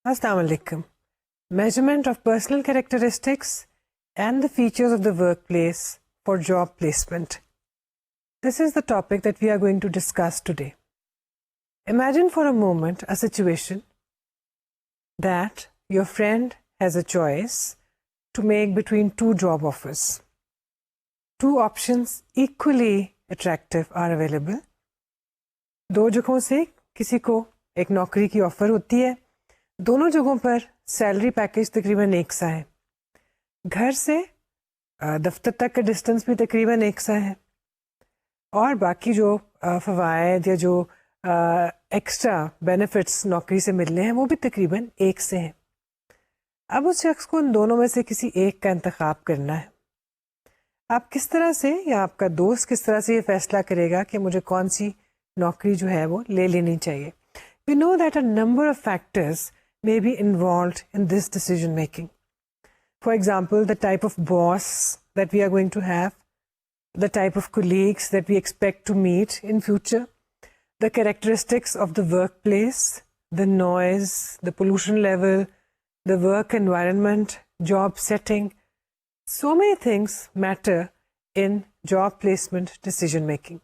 Assalamu alaikum. Measurement of personal characteristics and the features of the workplace for job placement. This is the topic that we are going to discuss today. Imagine for a moment a situation that your friend has a choice to make between two job offers. Two options equally attractive are available. دو جگہوں سے کسی کو ایک نوکری کی offer ہوتی ہے. دونوں جگہوں پر سیلری پیکیج تقریباً ایک سا ہے. گھر سے دفتر تک کا ڈسٹینس بھی تقریباً ایک سا ہے, اور باقی جو فوائد یا جو ایکسٹرا بینیفٹس نوکری سے ملنے ہیں وہ بھی تقریباً ایک سے ہیں. اب اس شخص کو ان دونوں میں سے کسی ایک کا انتخاب کرنا ہے. آپ کس طرح سے یا آپ کا دوست کس طرح سے یہ فیصلہ کرے گا کہ مجھے کون سی نوکری جو ہے وہ لے لینی چاہیے؟ We know that a number of factors may be involved in this decision making. For example, the type of boss that we are going to have, the type of colleagues that we expect to meet in future, the characteristics of the workplace, the noise, the pollution level, the work environment, job setting. So many things matter in job placement decision making.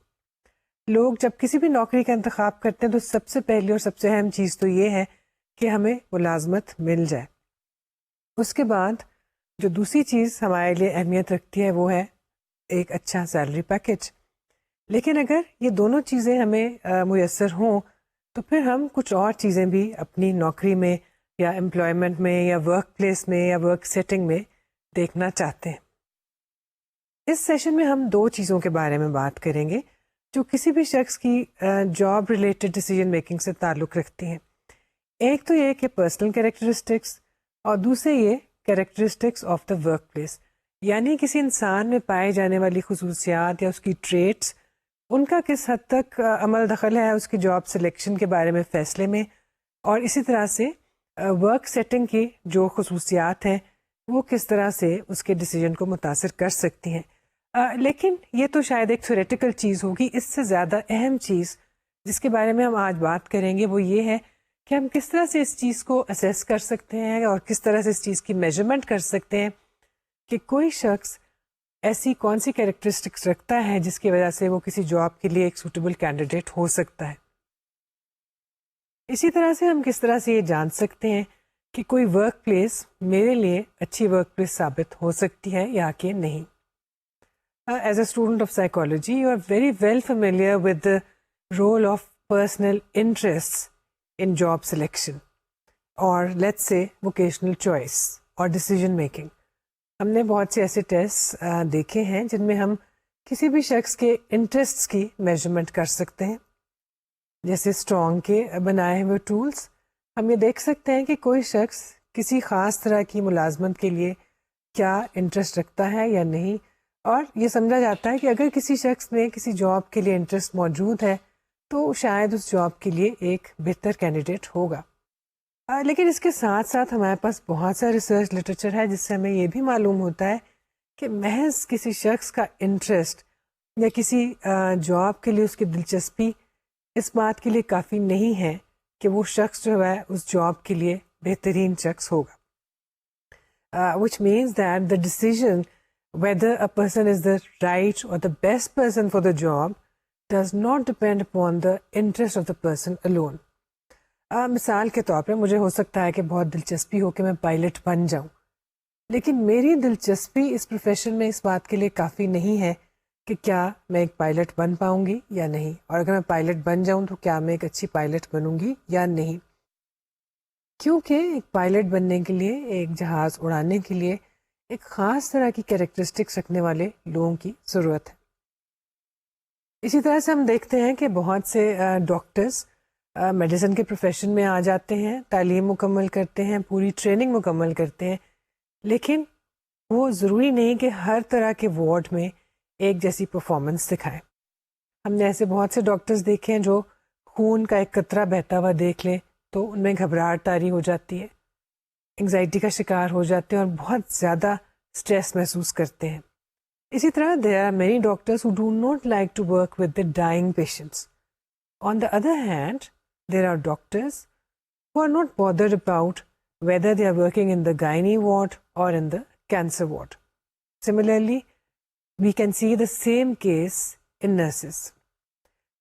لوگ جب کسی بھی نوکری کا انتخاب کرتے ہیں تو سب سے پہلی اور سب سے اہم چیز تو یہ ہے کہ ہمیں ملازمت مل جائے. اس کے بعد جو دوسری چیز ہمارے لیے اہمیت رکھتی ہے وہ ہے ایک اچھا سیلری پیکیج. لیکن اگر یہ دونوں چیزیں ہمیں میسر ہوں تو پھر ہم کچھ اور چیزیں بھی اپنی نوکری میں یا امپلائمنٹ میں یا ورک پلیس میں یا ورک سیٹنگ میں دیکھنا چاہتے ہیں. اس سیشن میں ہم دو چیزوں کے بارے میں بات کریں گے جو کسی بھی شخص کی جاب ریلیٹڈ ڈیسیجن میکنگ سے تعلق رکھتی ہیں. ایک تو یہ کہ پرسنل کیریکٹرسٹکس, اور دوسرے یہ characteristics of the work place, یعنی کسی انسان میں پائے جانے والی خصوصیات یا اس کی ٹریٹس, ان کا کس حد تک عمل دخل ہے اس کی جاب سلیکشن کے بارے میں فیصلے میں, اور اسی طرح سے ورک سیٹنگ کی جو خصوصیات ہیں وہ کس طرح سے اس کے ڈیسیجن کو متاثر کر سکتی ہیں. لیکن یہ تو شاید ایک تھیوریٹیکل چیز ہوگی. اس سے زیادہ اہم چیز جس کے بارے میں ہم آج بات کریں گے وہ یہ ہے کہ ہم کس طرح سے اس چیز کو اسیس کر سکتے ہیں اور کس طرح سے اس چیز کی میجرمنٹ کر سکتے ہیں کہ کوئی شخص ایسی کون سی کیریکٹرسٹکس رکھتا ہے جس کی وجہ سے وہ کسی جاب کے لیے ایک سوٹیبل کینڈیڈیٹ ہو سکتا ہے. اسی طرح سے ہم کس طرح سے یہ جان سکتے ہیں کہ کوئی ورک پلیس میرے لیے اچھی ورک پلیس ثابت ہو سکتی ہے یا کہ نہیں. As a student of psychology, you are very well familiar with the role of personal interests in job selection, or let's say vocational choice or decision making. ہم نے بہت سے ایسے ٹیسٹ دیکھے ہیں جن میں ہم کسی بھی شخص کے انٹرسٹس کی میجرمنٹ کر سکتے ہیں. جیسے اسٹرانگ کے بنائے ہوئے ٹولس, ہم یہ دیکھ سکتے ہیں کہ کوئی شخص کسی خاص طرح کی ملازمت کے لیے کیا انٹرسٹ رکھتا ہے یا نہیں, اور یہ سمجھا جاتا ہے کہ اگر کسی شخص میں کسی جاب کے لیے انٹرسٹ موجود ہے تو شاید اس جاب کے لیے ایک بہتر کینڈیڈیٹ ہوگا. لیکن اس کے ساتھ ساتھ ہمارے پاس بہت سا ریسرچ لٹریچر ہے جس سے ہمیں یہ بھی معلوم ہوتا ہے کہ محض کسی شخص کا انٹرسٹ یا کسی جاب کے لیے اس کی دلچسپی اس بات کے لیے کافی نہیں ہے کہ وہ شخص جو ہے اس جاب کے لیے بہترین شخص ہوگا. which means that the decision whether a person is the right or the best person for the job does not depend upon the interest of the person alone. مثال کے طور پہ مجھے ہو سکتا ہے کہ بہت دلچسپی ہو کہ میں پائلٹ بن جاؤں, لیکن میری دلچسپی اس پروفیشن میں اس بات کے لیے کافی نہیں ہے کہ کیا میں ایک پائلٹ بن پاؤں گی یا نہیں, اور اگر میں پائلٹ بن جاؤں تو کیا میں ایک اچھی پائلٹ بنوں گی یا نہیں. کیونکہ ایک پائلٹ بننے کے لیے, ایک جہاز اڑانے کے لیے ایک خاص طرح کی کیریکٹرسٹکس رکھنے والے لوگوں کی ضرورت ہے. اسی طرح سے ہم دیکھتے ہیں کہ بہت سے ڈاکٹرز میڈیسن کے پروفیشن میں آ جاتے ہیں, تعلیم مکمل کرتے ہیں, پوری ٹریننگ مکمل کرتے ہیں, لیکن وہ ضروری نہیں کہ ہر طرح کے وارڈ میں ایک جیسی پرفارمنس دکھائیں. ہم نے ایسے بہت سے ڈاکٹرز دیکھے ہیں جو خون کا ایک قطرہ بہتا ہوا دیکھ لیں تو ان میں گھبراہٹ طاری ہو جاتی ہے, انگزائٹی کا شکار ہو جاتے ہیں اور بہت زیادہ اسٹریس محسوس کرتے ہیں. اسی طرح there are many doctors who do not like to work with the dying patients. On the other hand, there are doctors who are not bothered about whether they are working in the gynae ward or in the cancer ward. Similarly, we can see the same case in nurses.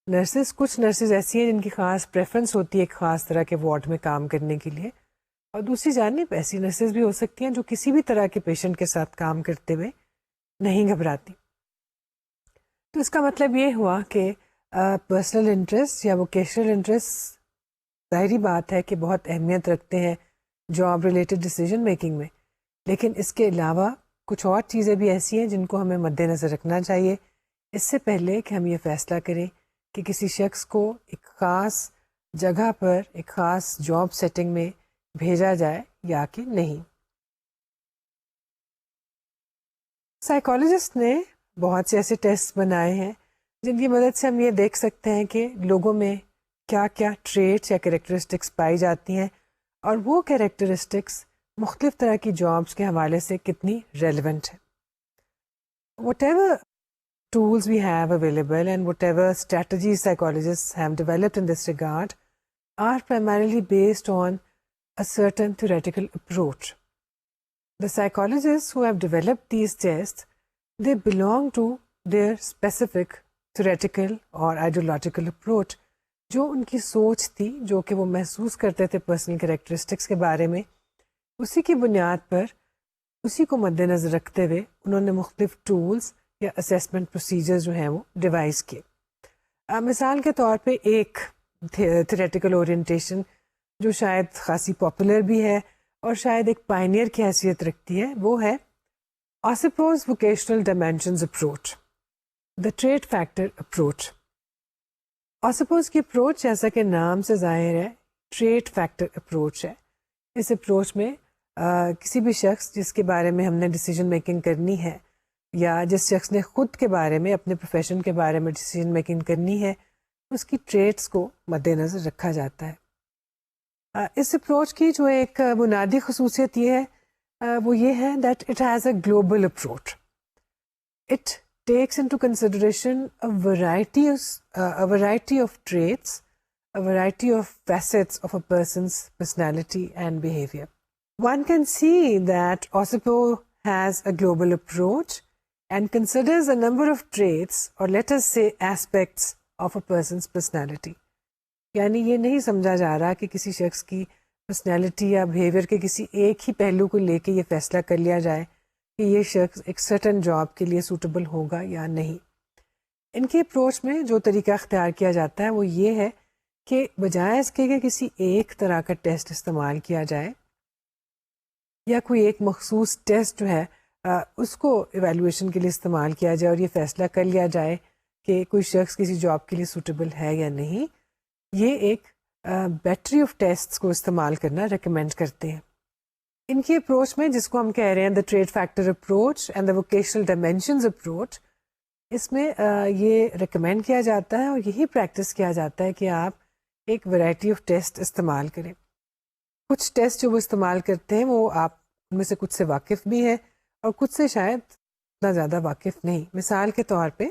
Nurses کچھ nurses ایسی ہیں جن کی خاص preference ہوتی ہے ایک خاص طرح کے وارڈ میں کام کرنے کے لیے، اور دوسری جانب ایسی نرسز بھی ہو سکتی ہیں جو کسی بھی طرح کے پیشنٹ کے ساتھ کام کرتے ہوئے نہیں گھبراتی. تو اس کا مطلب یہ ہوا کہ پرسنل انٹرسٹ یا ووکیشنل انٹرسٹ ظاہری بات ہے کہ بہت اہمیت رکھتے ہیں جاب ریلیٹڈ ڈیسیجن میکنگ میں، لیکن اس کے علاوہ کچھ اور چیزیں بھی ایسی ہیں جن کو ہمیں مد نظر رکھنا چاہیے اس سے پہلے کہ ہم یہ فیصلہ کریں کہ کسی شخص کو ایک خاص جگہ پر ایک خاص جاب سیٹنگ میں بھیجا جائے یا کہ نہیں. سائیکالوجسٹ نے بہت سے ایسے ٹیسٹ بنائے ہیں جن کی مدد سے ہم یہ دیکھ سکتے ہیں کہ لوگوں میں کیا کیا ٹریٹس یا کریکٹرسٹکس پائی جاتی ہیں اور وہ کریکٹرسٹکس مختلف طرح کی جابس کے حوالے سے کتنی ریلیونٹ ہے. Whatever tools we have available and whatever strategies psychologists have developed in this regard are primarily based on a certain theoretical approach. The psychologists who have developed these tests, they belong to their specific theoretical or ideological approach. جو ان کی سوچ تھی، جو کہ وہ محسوس کرتے تھے پرسنل کریکٹرسٹکس کے بارے میں، اسی کی بنیاد پر اسی کو مد نظر رکھتے ہوئے انہوں نے مختلف ٹولز یا اسیسمنٹ پروسیجر جو ہیں وہ ڈیوائز کیے. مثال کے طور پہ ایک تھیریٹیکل اورینٹیشن جو شاید خاصی پاپولر بھی ہے اور شاید ایک پائنیئر کی حیثیت رکھتی ہے، وہ ہے آسپوز ووکیشنل ڈائمینشنز اپروچ، دا ٹریٹ فیکٹر اپروچ. آسپوز کی اپروچ جیسا کہ نام سے ظاہر ہے ٹریٹ فیکٹر اپروچ ہے. اس اپروچ میں کسی بھی شخص جس کے بارے میں ہم نے ڈیسیجن میکنگ کرنی ہے یا جس شخص نے خود کے بارے میں اپنے پروفیشن کے بارے میں ڈیسیجن میکنگ کرنی ہے، اس کی ٹریٹس کو مد نظر رکھا جاتا ہے. اس اپروچ کی جو ایک بنیادی خصوصیت یہ ہے وہ یہ ہے that it has a global approach. It takes into consideration a variety of traits, a variety of facets of a person's personality and behavior. One can see that OSIPO has a global approach and considers a number of traits, or let us say aspects of a person's personality. یعنی یہ نہیں سمجھا جا رہا کہ کسی شخص کی پرسنالٹی یا بیہیویئر کے کسی ایک ہی پہلو کو لے کے یہ فیصلہ کر لیا جائے کہ یہ شخص ایک سرٹن جاب کے لیے سوٹیبل ہوگا یا نہیں. ان کی اپروچ میں جو طریقہ اختیار کیا جاتا ہے وہ یہ ہے کہ بجائے اس کے کہ کسی ایک طرح کا ٹیسٹ استعمال کیا جائے یا کوئی ایک مخصوص ٹیسٹ جو ہے اس کو ایویلویشن کے لیے استعمال کیا جائے اور یہ فیصلہ کر لیا جائے کہ کوئی شخص کسی جاب کے لیے سوٹیبل ہے یا نہیں، یہ ایک بیٹری آف ٹیسٹ کو استعمال کرنا ریکمینڈ کرتے ہیں. ان کی اپروچ میں جس کو ہم کہہ رہے ہیں the trait factor approach and the vocational dimensions approach, اس میں یہ ریکمینڈ کیا جاتا ہے اور یہی پریکٹس کیا جاتا ہے کہ آپ ایک ویرائٹی آف ٹیسٹ استعمال کریں. کچھ ٹیسٹ جو وہ استعمال کرتے ہیں وہ آپ ان میں سے کچھ سے واقف بھی ہیں اور کچھ سے شاید اتنا زیادہ واقف نہیں. مثال کے طور پہ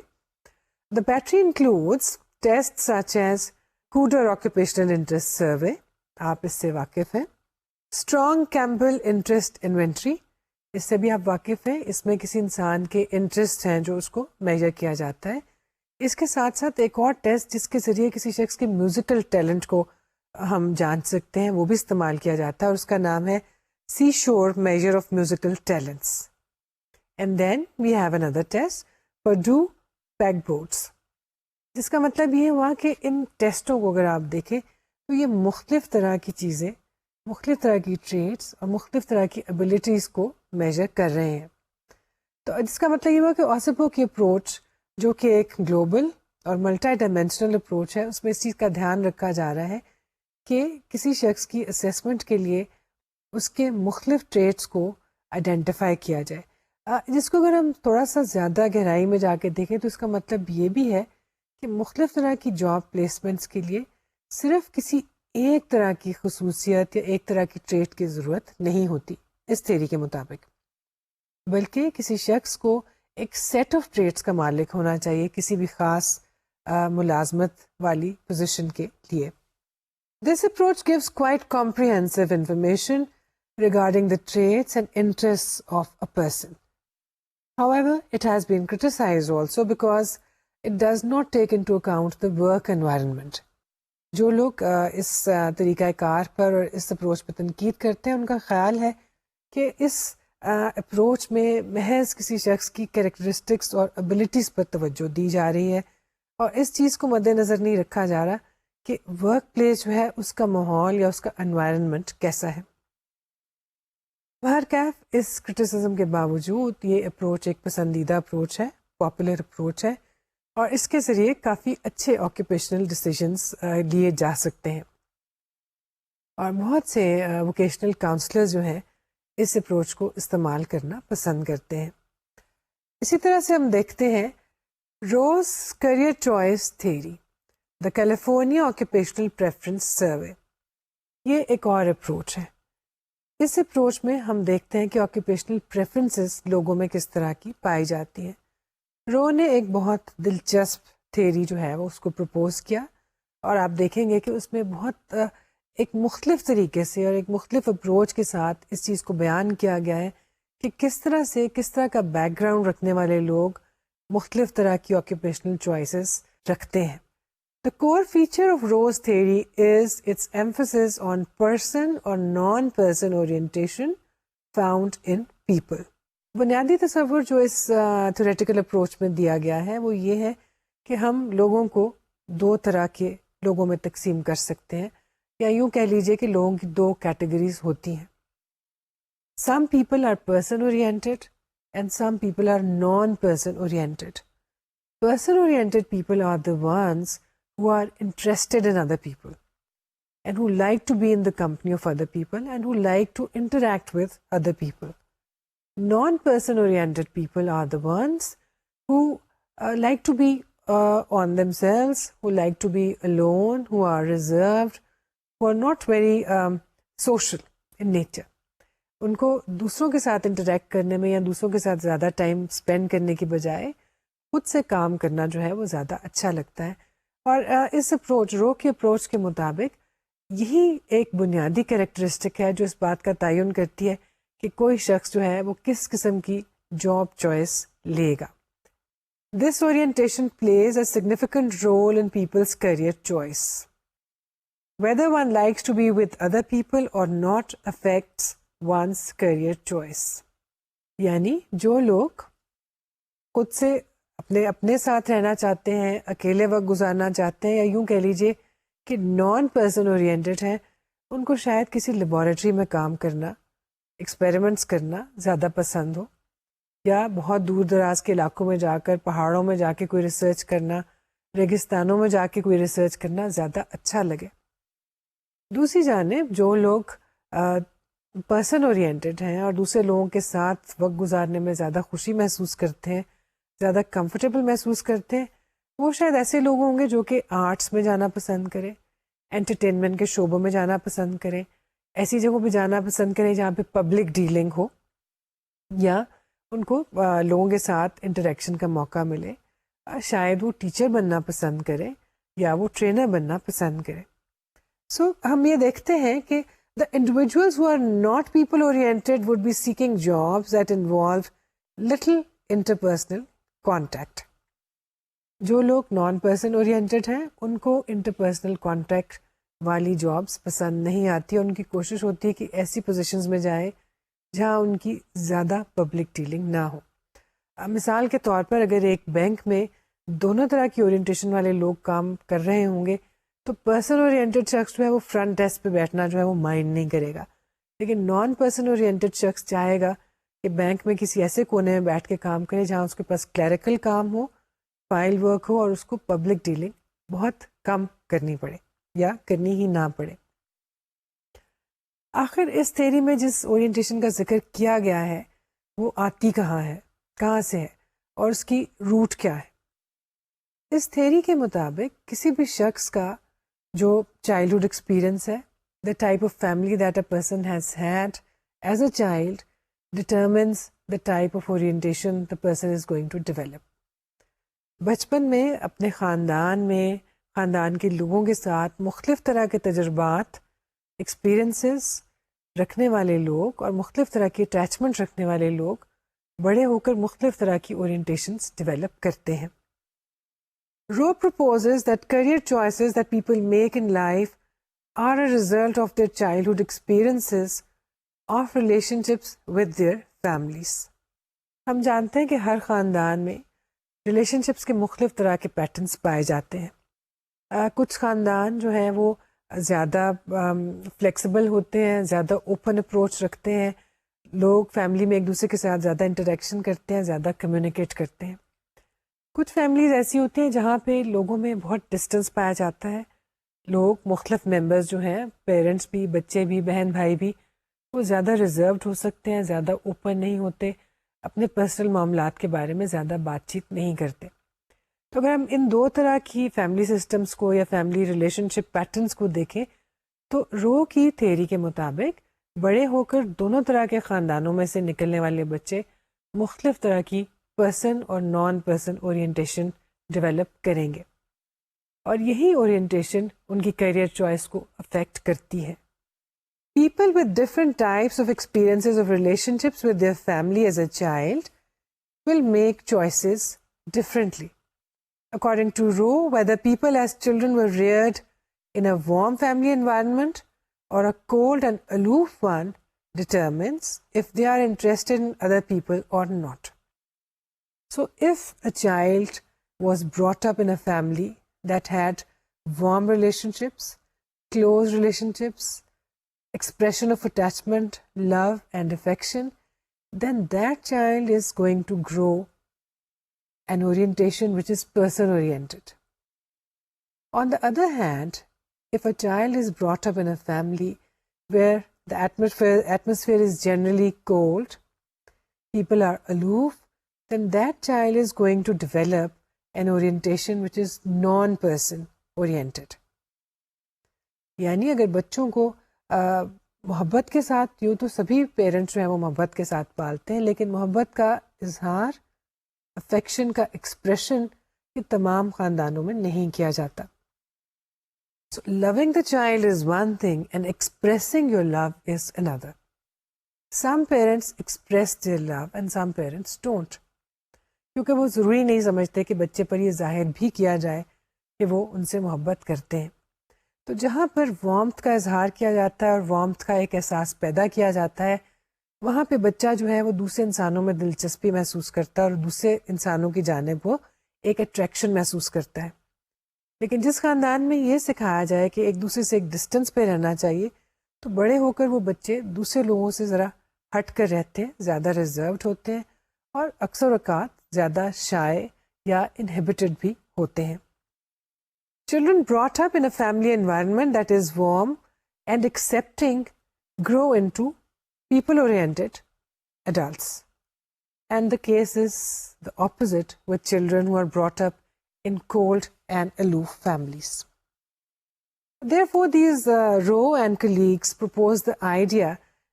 the battery includes test such as Kuder occupational interest survey, آپ اس سے واقف ہیں. اسٹرانگ کیمبل انٹرسٹ انوینٹری، اس سے بھی آپ واقف ہیں. اس میں کسی انسان کے انٹرسٹ ہیں جو اس کو میجر کیا جاتا ہے. اس کے ساتھ ساتھ ایک اور ٹیسٹ جس کے ذریعے کسی شخص کے میوزیکل ٹیلنٹ کو ہم جان سکتے ہیں وہ بھی استعمال کیا جاتا ہے اور اس کا نام ہے Seashore measure of musical talents. And then we have اندر ٹیسٹ پرڈو پیگ بورڈس، جس کا مطلب یہ ہوا کہ ان ٹیسٹوں کو اگر آپ دیکھیں تو یہ مختلف طرح کی چیزیں، مختلف طرح کی ٹریٹس اور مختلف طرح کی ایبلٹیز کو میجر کر رہے ہیں. تو جس کا مطلب یہ ہوا کہ آسپو کی اپروچ جو کہ ایک گلوبل اور ملٹی ڈائمینشنل اپروچ ہے، اس میں اس چیز کا دھیان رکھا جا رہا ہے کہ کسی شخص کی اسیسمنٹ کے لیے اس کے مختلف ٹریٹس کو آئیڈینٹیفائی کیا جائے. جس کو اگر ہم تھوڑا سا زیادہ گہرائی میں جا کے دیکھیں تو اس کا مطلب یہ بھی ہے کہ مختلف طرح کی جاب پلیسمنٹس کے لیے صرف کسی ایک طرح کی خصوصیت یا ایک طرح کی ٹریٹ کی ضرورت نہیں ہوتی اس تھیوری کے مطابق، بلکہ کسی شخص کو ایک سیٹ آف ٹریٹس کا مالک ہونا چاہیے کسی بھی خاص ملازمت والی پوزیشن کے لیے. This approach gives quite comprehensive information regarding the traits and interests of a person. However, it has been criticized also because it does not take into account the work environment. جو لوگ اس طریقہ کار پر اور اس approach پہ تنقید کرتے ہیں ان کا خیال ہے کہ اس اپروچ میں محض کسی شخص کی کریکٹرسٹکس اور ابیلٹیز پر توجہ دی جا رہی ہے اور اس چیز کو مد نظر نہیں رکھا جا رہا کہ ورک پلیس جو ہے اس کا ماحول یا اس کا انوائرنمنٹ کیسا ہے. بہرکیف اس کرٹیسزم کے باوجود یہ اپروچ ایک پسندیدہ اپروچ ہے, پاپولر اپروچ ہے, اور اس کے ذریعے کافی اچھے آکوپیشنل ڈیسیجنس لیے جا سکتے ہیں. اور بہت سے ووکیشنل کاؤنسلر جو ہیں اس اپروچ کو استعمال کرنا پسند کرتے ہیں. اسی طرح سے ہم دیکھتے ہیں روز کیریئر چوائس تھیوری, دا کیلیفورنیا آکوپیشنل پریفرنس سروے. یہ ایک اور اپروچ ہے. اس اپروچ میں ہم دیکھتے ہیں کہ آکوپیشنل پریفرنسز لوگوں میں کس طرح کی پائی جاتی ہیں. رو نے ایک بہت دلچسپ تھیوری جو ہے وہ اس کو پرپوز کیا اور آپ دیکھیں گے کہ اس میں بہت ایک مختلف طریقے سے اور ایک مختلف اپروچ کے ساتھ اس چیز کو بیان کیا گیا ہے کہ کس طرح کا بیک گراؤنڈ رکھنے والے لوگ مختلف طرح کی آکوپیشنل چوائسز رکھتے ہیں. The core feature of Rowe's theory is its emphasis on person or non-person orientation found in people. بنیادی تصور جو اس تھیوریٹیکل اپروچ میں دیا گیا ہے وہ یہ ہے کہ ہم لوگوں کو دو طرح کے لوگوں میں تقسیم کر سکتے ہیں, یا یوں کہہ لیجئے کہ لوگوں کی دو کیٹیگریز ہوتی ہیں. Some people are person oriented and some people are non-person oriented. Person oriented people are the ones who are interested in other people and who like to be in the company of other people and who like to interact with other people. Non-person oriented people are the ones who like to be on themselves, who like to be alone, who are reserved, who are not very social in nature. ان کو دوسروں کے ساتھ interact کرنے میں یا دوسروں کے ساتھ زیادہ ٹائم اسپینڈ کرنے کی بجائے خود سے کام کرنا جو ہے وہ زیادہ اچھا لگتا ہے. اور اس اپروچ رو کے اپروچ کے مطابق یہی ایک بنیادی کریکٹرسٹک ہے جو اس بات کا تعین کرتی ہے کہ کوئی شخص جو ہے وہ کس قسم کی جاب چوائس لے گا. This orientation plays a significant role in people's career choice. Whether one likes to be with other people or not affects one's career choice. یعنی جو لوگ خود سے اپنے ساتھ رہنا چاہتے ہیں, اکیلے وقت گزارنا چاہتے ہیں, یا یوں کہہ لیجیے کہ نان پرسن اورینٹڈ ہیں, ان کو شاید کسی لیبارٹری میں کام کرنا, ایکسپیریمنٹس کرنا زیادہ پسند ہو, یا بہت دور دراز کے علاقوں میں جا کر, پہاڑوں میں جا کے کوئی ریسرچ کرنا, ریگستانوں میں جا کے کوئی ریسرچ کرنا زیادہ اچھا لگے. دوسری جانب جو لوگ پرسن اورینٹڈ ہیں اور دوسرے لوگوں کے ساتھ وقت گزارنے میں زیادہ خوشی محسوس کرتے ہیں, زیادہ کمفرٹیبل محسوس کرتے ہیں, وہ شاید ایسے لوگ ہوں گے جو کہ آرٹس میں جانا پسند کریں, انٹرٹینمنٹ کے شعبوں میں جانا پسند کریں, ایسی جگہوں پہ جانا پسند کریں جہاں پہ پبلک ڈیلنگ ہو, یا ان کو لوگوں کے ساتھ انٹریکشن کا موقع ملے. شاید وہ ٹیچر بننا پسند کریں یا وہ ٹرینر بننا پسند کریں. سو ہم یہ دیکھتے ہیں کہ the individuals who are not people oriented would be seeking jobs that involve little interpersonal contact. جو لوگ نان پرسن اورینٹڈ ہیں ان کو انٹرپرسنل کانٹیکٹ والی جابس پسند نہیں آتی. ان کی کوشش ہوتی ہے کہ ایسی پوزیشنز میں جائیں جہاں ان کی زیادہ پبلک ڈیلنگ نہ ہو. مثال کے طور پر اگر ایک بینک میں دونوں طرح کی اورینٹیشن والے لوگ کام کر رہے ہوں گے تو پرسن اورینٹڈ شخص جو ہے وہ فرنٹ ڈیسک پہ بیٹھنا جو ہے وہ مائنڈ نہیں کرے گا, لیکن نان پرسن اورینٹڈ شخص چاہے گا کہ بینک میں کسی ایسے کونے میں بیٹھ کے کام کرے جہاں اس کے پاس کلیریکل کام ہو, فائل ورک ہو, اور اس کو پبلک ڈیلنگ بہت کم کرنی پڑے یا کرنی ہی نہ پڑے. آخر اس تھیوری میں جس اورینٹیشن کا ذکر کیا گیا ہے وہ آتی کہاں ہے, کہاں سے ہے, اور اس کی روٹ کیا ہے؟ اس تھیوری کے مطابق کسی بھی شخص کا جو چائلڈہڈ ایکسپیرئنس ہے, the type of family that a person has had as a child determines the type of orientation the person is going to develop. بچپن میں اپنے خاندان کے لوگوں کے ساتھ مختلف طرح کے تجربات, ایکسپیرئنسز, رکھنے والے لوگ اور مختلف طرح کی اٹیچمنٹ رکھنے والے لوگ بڑے ہو کر مختلف طرح کی اورینٹیشنز ڈیولپ کرتے ہیں. رو proposes that career choices that people make in life are a result of their childhood experiences of relationships with their families. ہم جانتے ہیں کہ ہر خاندان میں ریلیشن شپس کے مختلف طرح کے پیٹرنس پائے جاتے ہیں. کچھ خاندان جو ہیں وہ زیادہ فلیکسیبل ہوتے ہیں, زیادہ اوپن اپروچ رکھتے ہیں, لوگ فیملی میں ایک دوسرے کے ساتھ زیادہ انٹریکشن کرتے ہیں, زیادہ کمیونیکیٹ کرتے ہیں. کچھ فیملیز ایسی ہوتی ہیں جہاں پہ لوگوں میں بہت ڈسٹینس پایا جاتا ہے, لوگ مختلف ممبرز جو ہیں, پیرنٹس بھی, بچے بھی, بہن بھائی بھی, وہ زیادہ ریزروڈ ہو سکتے ہیں, زیادہ اوپن نہیں ہوتے, اپنے پرسنل معاملات کے بارے میں زیادہ بات چیت نہیں کرتے. تو اگر ہم ان دو طرح کی فیملی سسٹمز کو یا فیملی ریلیشن شپ پیٹرنس کو دیکھیں تو رو کی تھیوری کے مطابق بڑے ہو کر دونوں طرح کے خاندانوں میں سے نکلنے والے بچے مختلف طرح کی پرسن اور نان پرسن اورینٹیشن ڈیولپ کریں گے, اور یہی اورینٹیشن ان کی کیریئر چوائس کو افیکٹ کرتی ہے. People with different types of experiences of relationships with their family as a child will make choices differently. According to Rowe, whether people as children were reared in a warm family environment or a cold and aloof one determines if they are interested in other people or not. So if a child was brought up in a family that had warm relationships, close relationships, expression of attachment, love and affection, then that child is going to grow an orientation which is person oriented. On the other hand, if a child is brought up in a family where the atmosphere is generally cold, people are aloof, then that child is going to develop an orientation which is non-person oriented. یعنی اگر بچوں کو محبت کے ساتھ, یوں تو سبھی پیرنٹس جو ہیں وہ محبت کے ساتھ پالتے ہیں, لیکن محبت کا اظہار, افیکشن کا ایکسپریشن یہ تمام خاندانوں میں نہیں کیا جاتا. So loving the child is one thing and expressing your love is another. Some parents express their love and some parents don't. کیونکہ وہ ضروری نہیں سمجھتے کہ بچے پر یہ ظاہر بھی کیا جائے کہ وہ ان سے محبت کرتے ہیں. تو جہاں پر وارمتھ کا اظہار کیا جاتا ہے اور وارمتھ کا ایک احساس پیدا کیا جاتا ہے, وہاں پہ بچہ جو ہے وہ دوسرے انسانوں میں دلچسپی محسوس کرتا ہے اور دوسرے انسانوں کی جانب وہ ایک اٹریکشن محسوس کرتا ہے. لیکن جس خاندان میں یہ سکھایا جائے کہ ایک دوسرے سے ایک ڈسٹینس پہ رہنا چاہیے, تو بڑے ہو کر وہ بچے دوسرے لوگوں سے ذرا ہٹ کر رہتے ہیں, زیادہ ریزروڈ ہوتے ہیں اور اکثر اوقات زیادہ شائع یا انہیبیٹڈ بھی ہوتے ہیں. Children brought up in a family environment that is warm and accepting grow into people-oriented adults. And the case is the opposite with children who are brought up in cold and aloof families. Therefore, these Rowe and colleagues propose the idea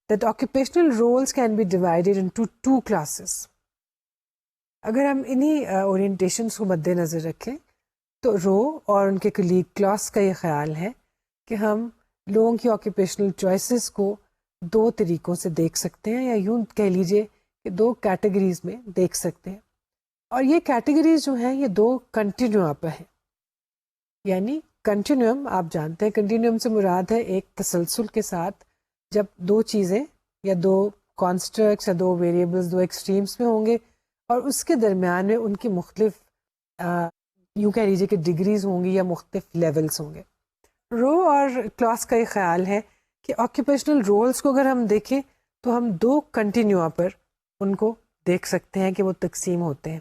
that occupational roles can be divided into two classes. اگر ہم انہی اورینٹیشنس کو مد نظر رکھیں تو رو اور ان کے کلیگ کلاس کا یہ خیال ہے کہ ہم لوگوں کی آکوپیشنل چوائسیز کو دو طریقوں سے دیکھ سکتے ہیں, یا یوں کہہ لیجیے کہ دو کیٹیگریز میں دیکھ سکتے ہیں. اور یہ کیٹیگریز جو ہیں یہ دو کنٹینیوم پر ہیں. یعنی کنٹینیوم آپ جانتے ہیں, کنٹینیوم سے مراد ہے ایک تسلسل کے ساتھ جب دو چیزیں یا دو کانسٹرکٹس یا دو ویریبلس دو ایکسٹریمس میں ہوں گے اور اس کے درمیان میں ان کی مختلف یوں کہہ لیجیے کہ ڈگریز ہوں گی یا مختلف لیولس ہوں گے. رو اور کلاس کا یہ خیال ہے کہ آکوپیشنل رولس کو اگر ہم دیکھیں تو ہم دو کنٹینیوم پر ان کو دیکھ سکتے ہیں کہ وہ تقسیم ہوتے ہیں.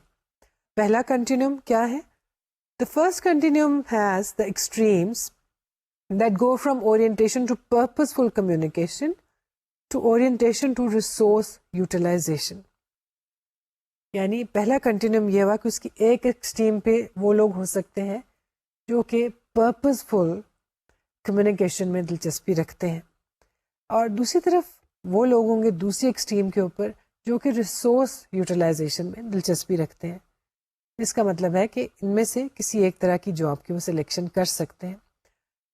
پہلا کنٹینیوم کیا ہے؟ The first continuum has the extremes that go from orientation to purposeful communication to orientation to resource utilization. یعنی پہلا کنٹینیوم یہ ہوا کہ اس کی ایک ایکسٹریم پہ وہ لوگ ہو سکتے ہیں جو کہ پرپزفل کمیونیکیشن میں دلچسپی رکھتے ہیں, اور دوسری طرف وہ لوگ ہوں گے دوسری ایکسٹریم کے اوپر جو کہ ریسورس یوٹیلائزیشن میں دلچسپی رکھتے ہیں. اس کا مطلب ہے کہ ان میں سے کسی ایک طرح کی جاب کی وہ سلیکشن کر سکتے ہیں.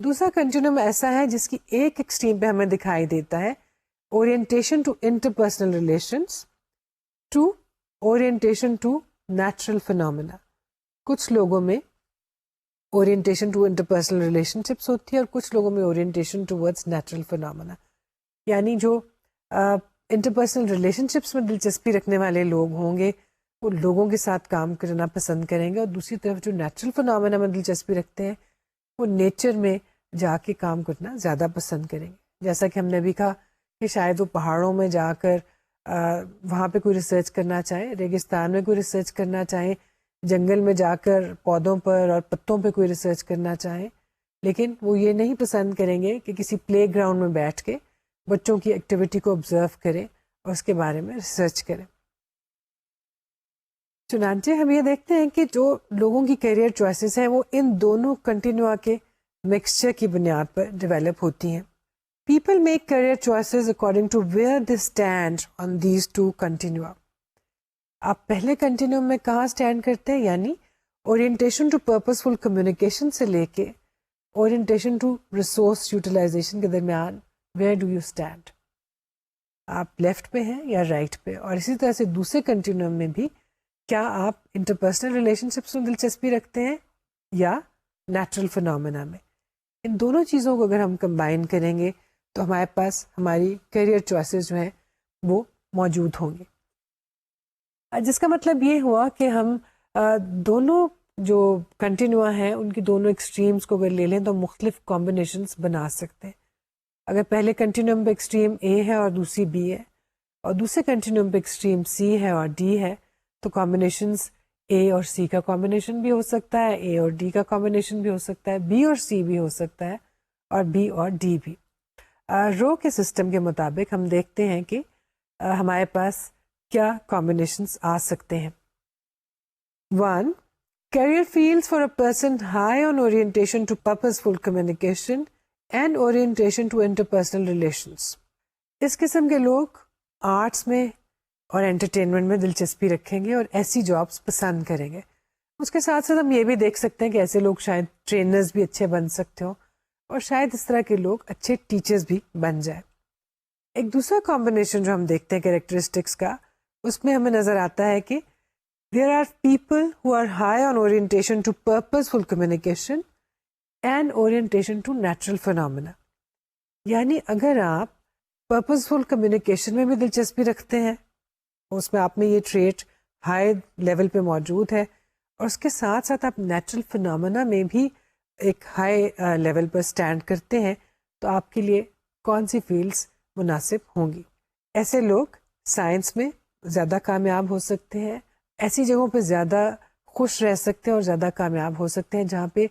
دوسرا کنٹینیوم ایسا ہے جس کی ایک ایکسٹریم پہ ہمیں دکھائی دیتا ہے orientation to interpersonal relations, 2 orientation to natural phenomena. کچھ لوگوں میں اورینٹیشن ٹو انٹرپرسنل ریلیشنشپس ہوتی ہے اور کچھ لوگوں میں اورینٹیشن ٹوورڈز نیچرل فینومینا. یعنی جو انٹرپرسنل ریلیشنشپس میں دلچسپی رکھنے والے لوگ ہوں گے وہ لوگوں کے ساتھ کام کرنا پسند کریں گے، اور دوسری طرف جو نیچرل فینومینا میں دلچسپی رکھتے ہیں وہ نیچر میں جا کے کام کرنا زیادہ پسند کریں گے. جیسا کہ ہم نے بھی کہا کہ شاید وہ پہاڑوں میں جا کر وہاں پہ کوئی ریسرچ کرنا چاہیں، ریگستان میں کوئی ریسرچ کرنا چاہیں، جنگل میں جا کر پودوں پر اور پتوں پہ کوئی ریسرچ کرنا چاہیں، لیکن وہ یہ نہیں پسند کریں گے کہ کسی پلے گراؤنڈ میں بیٹھ کے بچوں کی ایکٹیویٹی کو آبزرو کریں اور اس کے بارے میں ریسرچ کریں. چنانچہ ہم یہ دیکھتے ہیں کہ جو لوگوں کی کیریئر چوائسیز ہیں وہ ان دونوں کنٹینیوا کے مکسچر کی بنیاد پر ڈیولپ ہوتی ہیں. People make career choices according to where they stand on these two continua. آپ پہلے کنٹینیوم میں کہاں اسٹینڈ کرتے ہیں، یعنی اورینٹیشن ٹو پرپزفل کمیونیکیشن سے لے کے اورینٹیشن ٹو ریسورس یوٹیلائزیشن کے درمیان ویئر ڈو یو اسٹینڈ. آپ لیفٹ پہ ہیں یا رائٹ پہ. اور اسی طرح سے دوسرے کنٹینیوم میں بھی کیا آپ انٹرپرسنل ریلیشن شپس میں دلچسپی رکھتے ہیں یا نیچرل فینومینا میں. ان دونوں چیزوں کو اگر ہم کمبائن کریں گے تو ہمارے پاس ہماری کیریئر چوائسیز جو ہیں وہ موجود ہوں گے. جس کا مطلب یہ ہوا کہ ہم دونوں جو کنٹینیوا ہیں ان کی دونوں ایکسٹریمز کو اگر لے لیں تو مختلف کمبینیشنز بنا سکتے ہیں. اگر پہلے کنٹینیوم پہ ایکسٹریم اے ہے اور دوسری بی ہے، اور دوسرے کنٹینیوم پہ ایکسٹریم سی ہے اور ڈی ہے، تو کمبینیشنز اے اور سی کا کمبینیشن بھی ہو سکتا ہے، اے اور ڈی کا کمبینیشن بھی ہو سکتا ہے، بی اور سی بھی ہو سکتا ہے، اور بی اور ڈی بھی. رو کے سسٹم کے مطابق ہم دیکھتے ہیں کہ ہمارے پاس کیا کمبینیشنز آ سکتے ہیں. 1. Career fields for a person high on orientation to purposeful communication and orientation to interpersonal relations. اس قسم کے لوگ آرٹس میں اور انٹرٹینمنٹ میں دلچسپی رکھیں گے اور ایسی جابس پسند کریں گے. اس کے ساتھ ساتھ ہم یہ بھی دیکھ سکتے ہیں کہ ایسے لوگ شاید ٹرینرز بھی اچھے بن سکتے ہوں، اور شاید اس طرح کے لوگ اچھے ٹیچرز بھی بن جائیں. ایک دوسرا کمبینیشن جو ہم دیکھتے ہیں کیریکٹرسٹکس کا، اس میں ہمیں نظر آتا ہے کہ there are people who are high on orientation to purposeful communication and orientation to natural phenomena. یعنی اگر آپ purposeful communication میں بھی دلچسپی رکھتے ہیں، اس میں آپ میں یہ ٹریٹ ہائی لیول پہ موجود ہے، اور اس کے ساتھ ساتھ آپ نیچرل فنامنا میں بھی ایک ہائی لیول پر اسٹینڈ کرتے ہیں، تو آپ کے لیے کون سی فیلڈس مناسب ہوں گی. ایسے لوگ سائنس میں زیادہ کامیاب ہو سکتے ہیں، ایسی جگہوں پہ زیادہ خوش رہ سکتے ہیں اور زیادہ کامیاب ہو سکتے ہیں جہاں پہ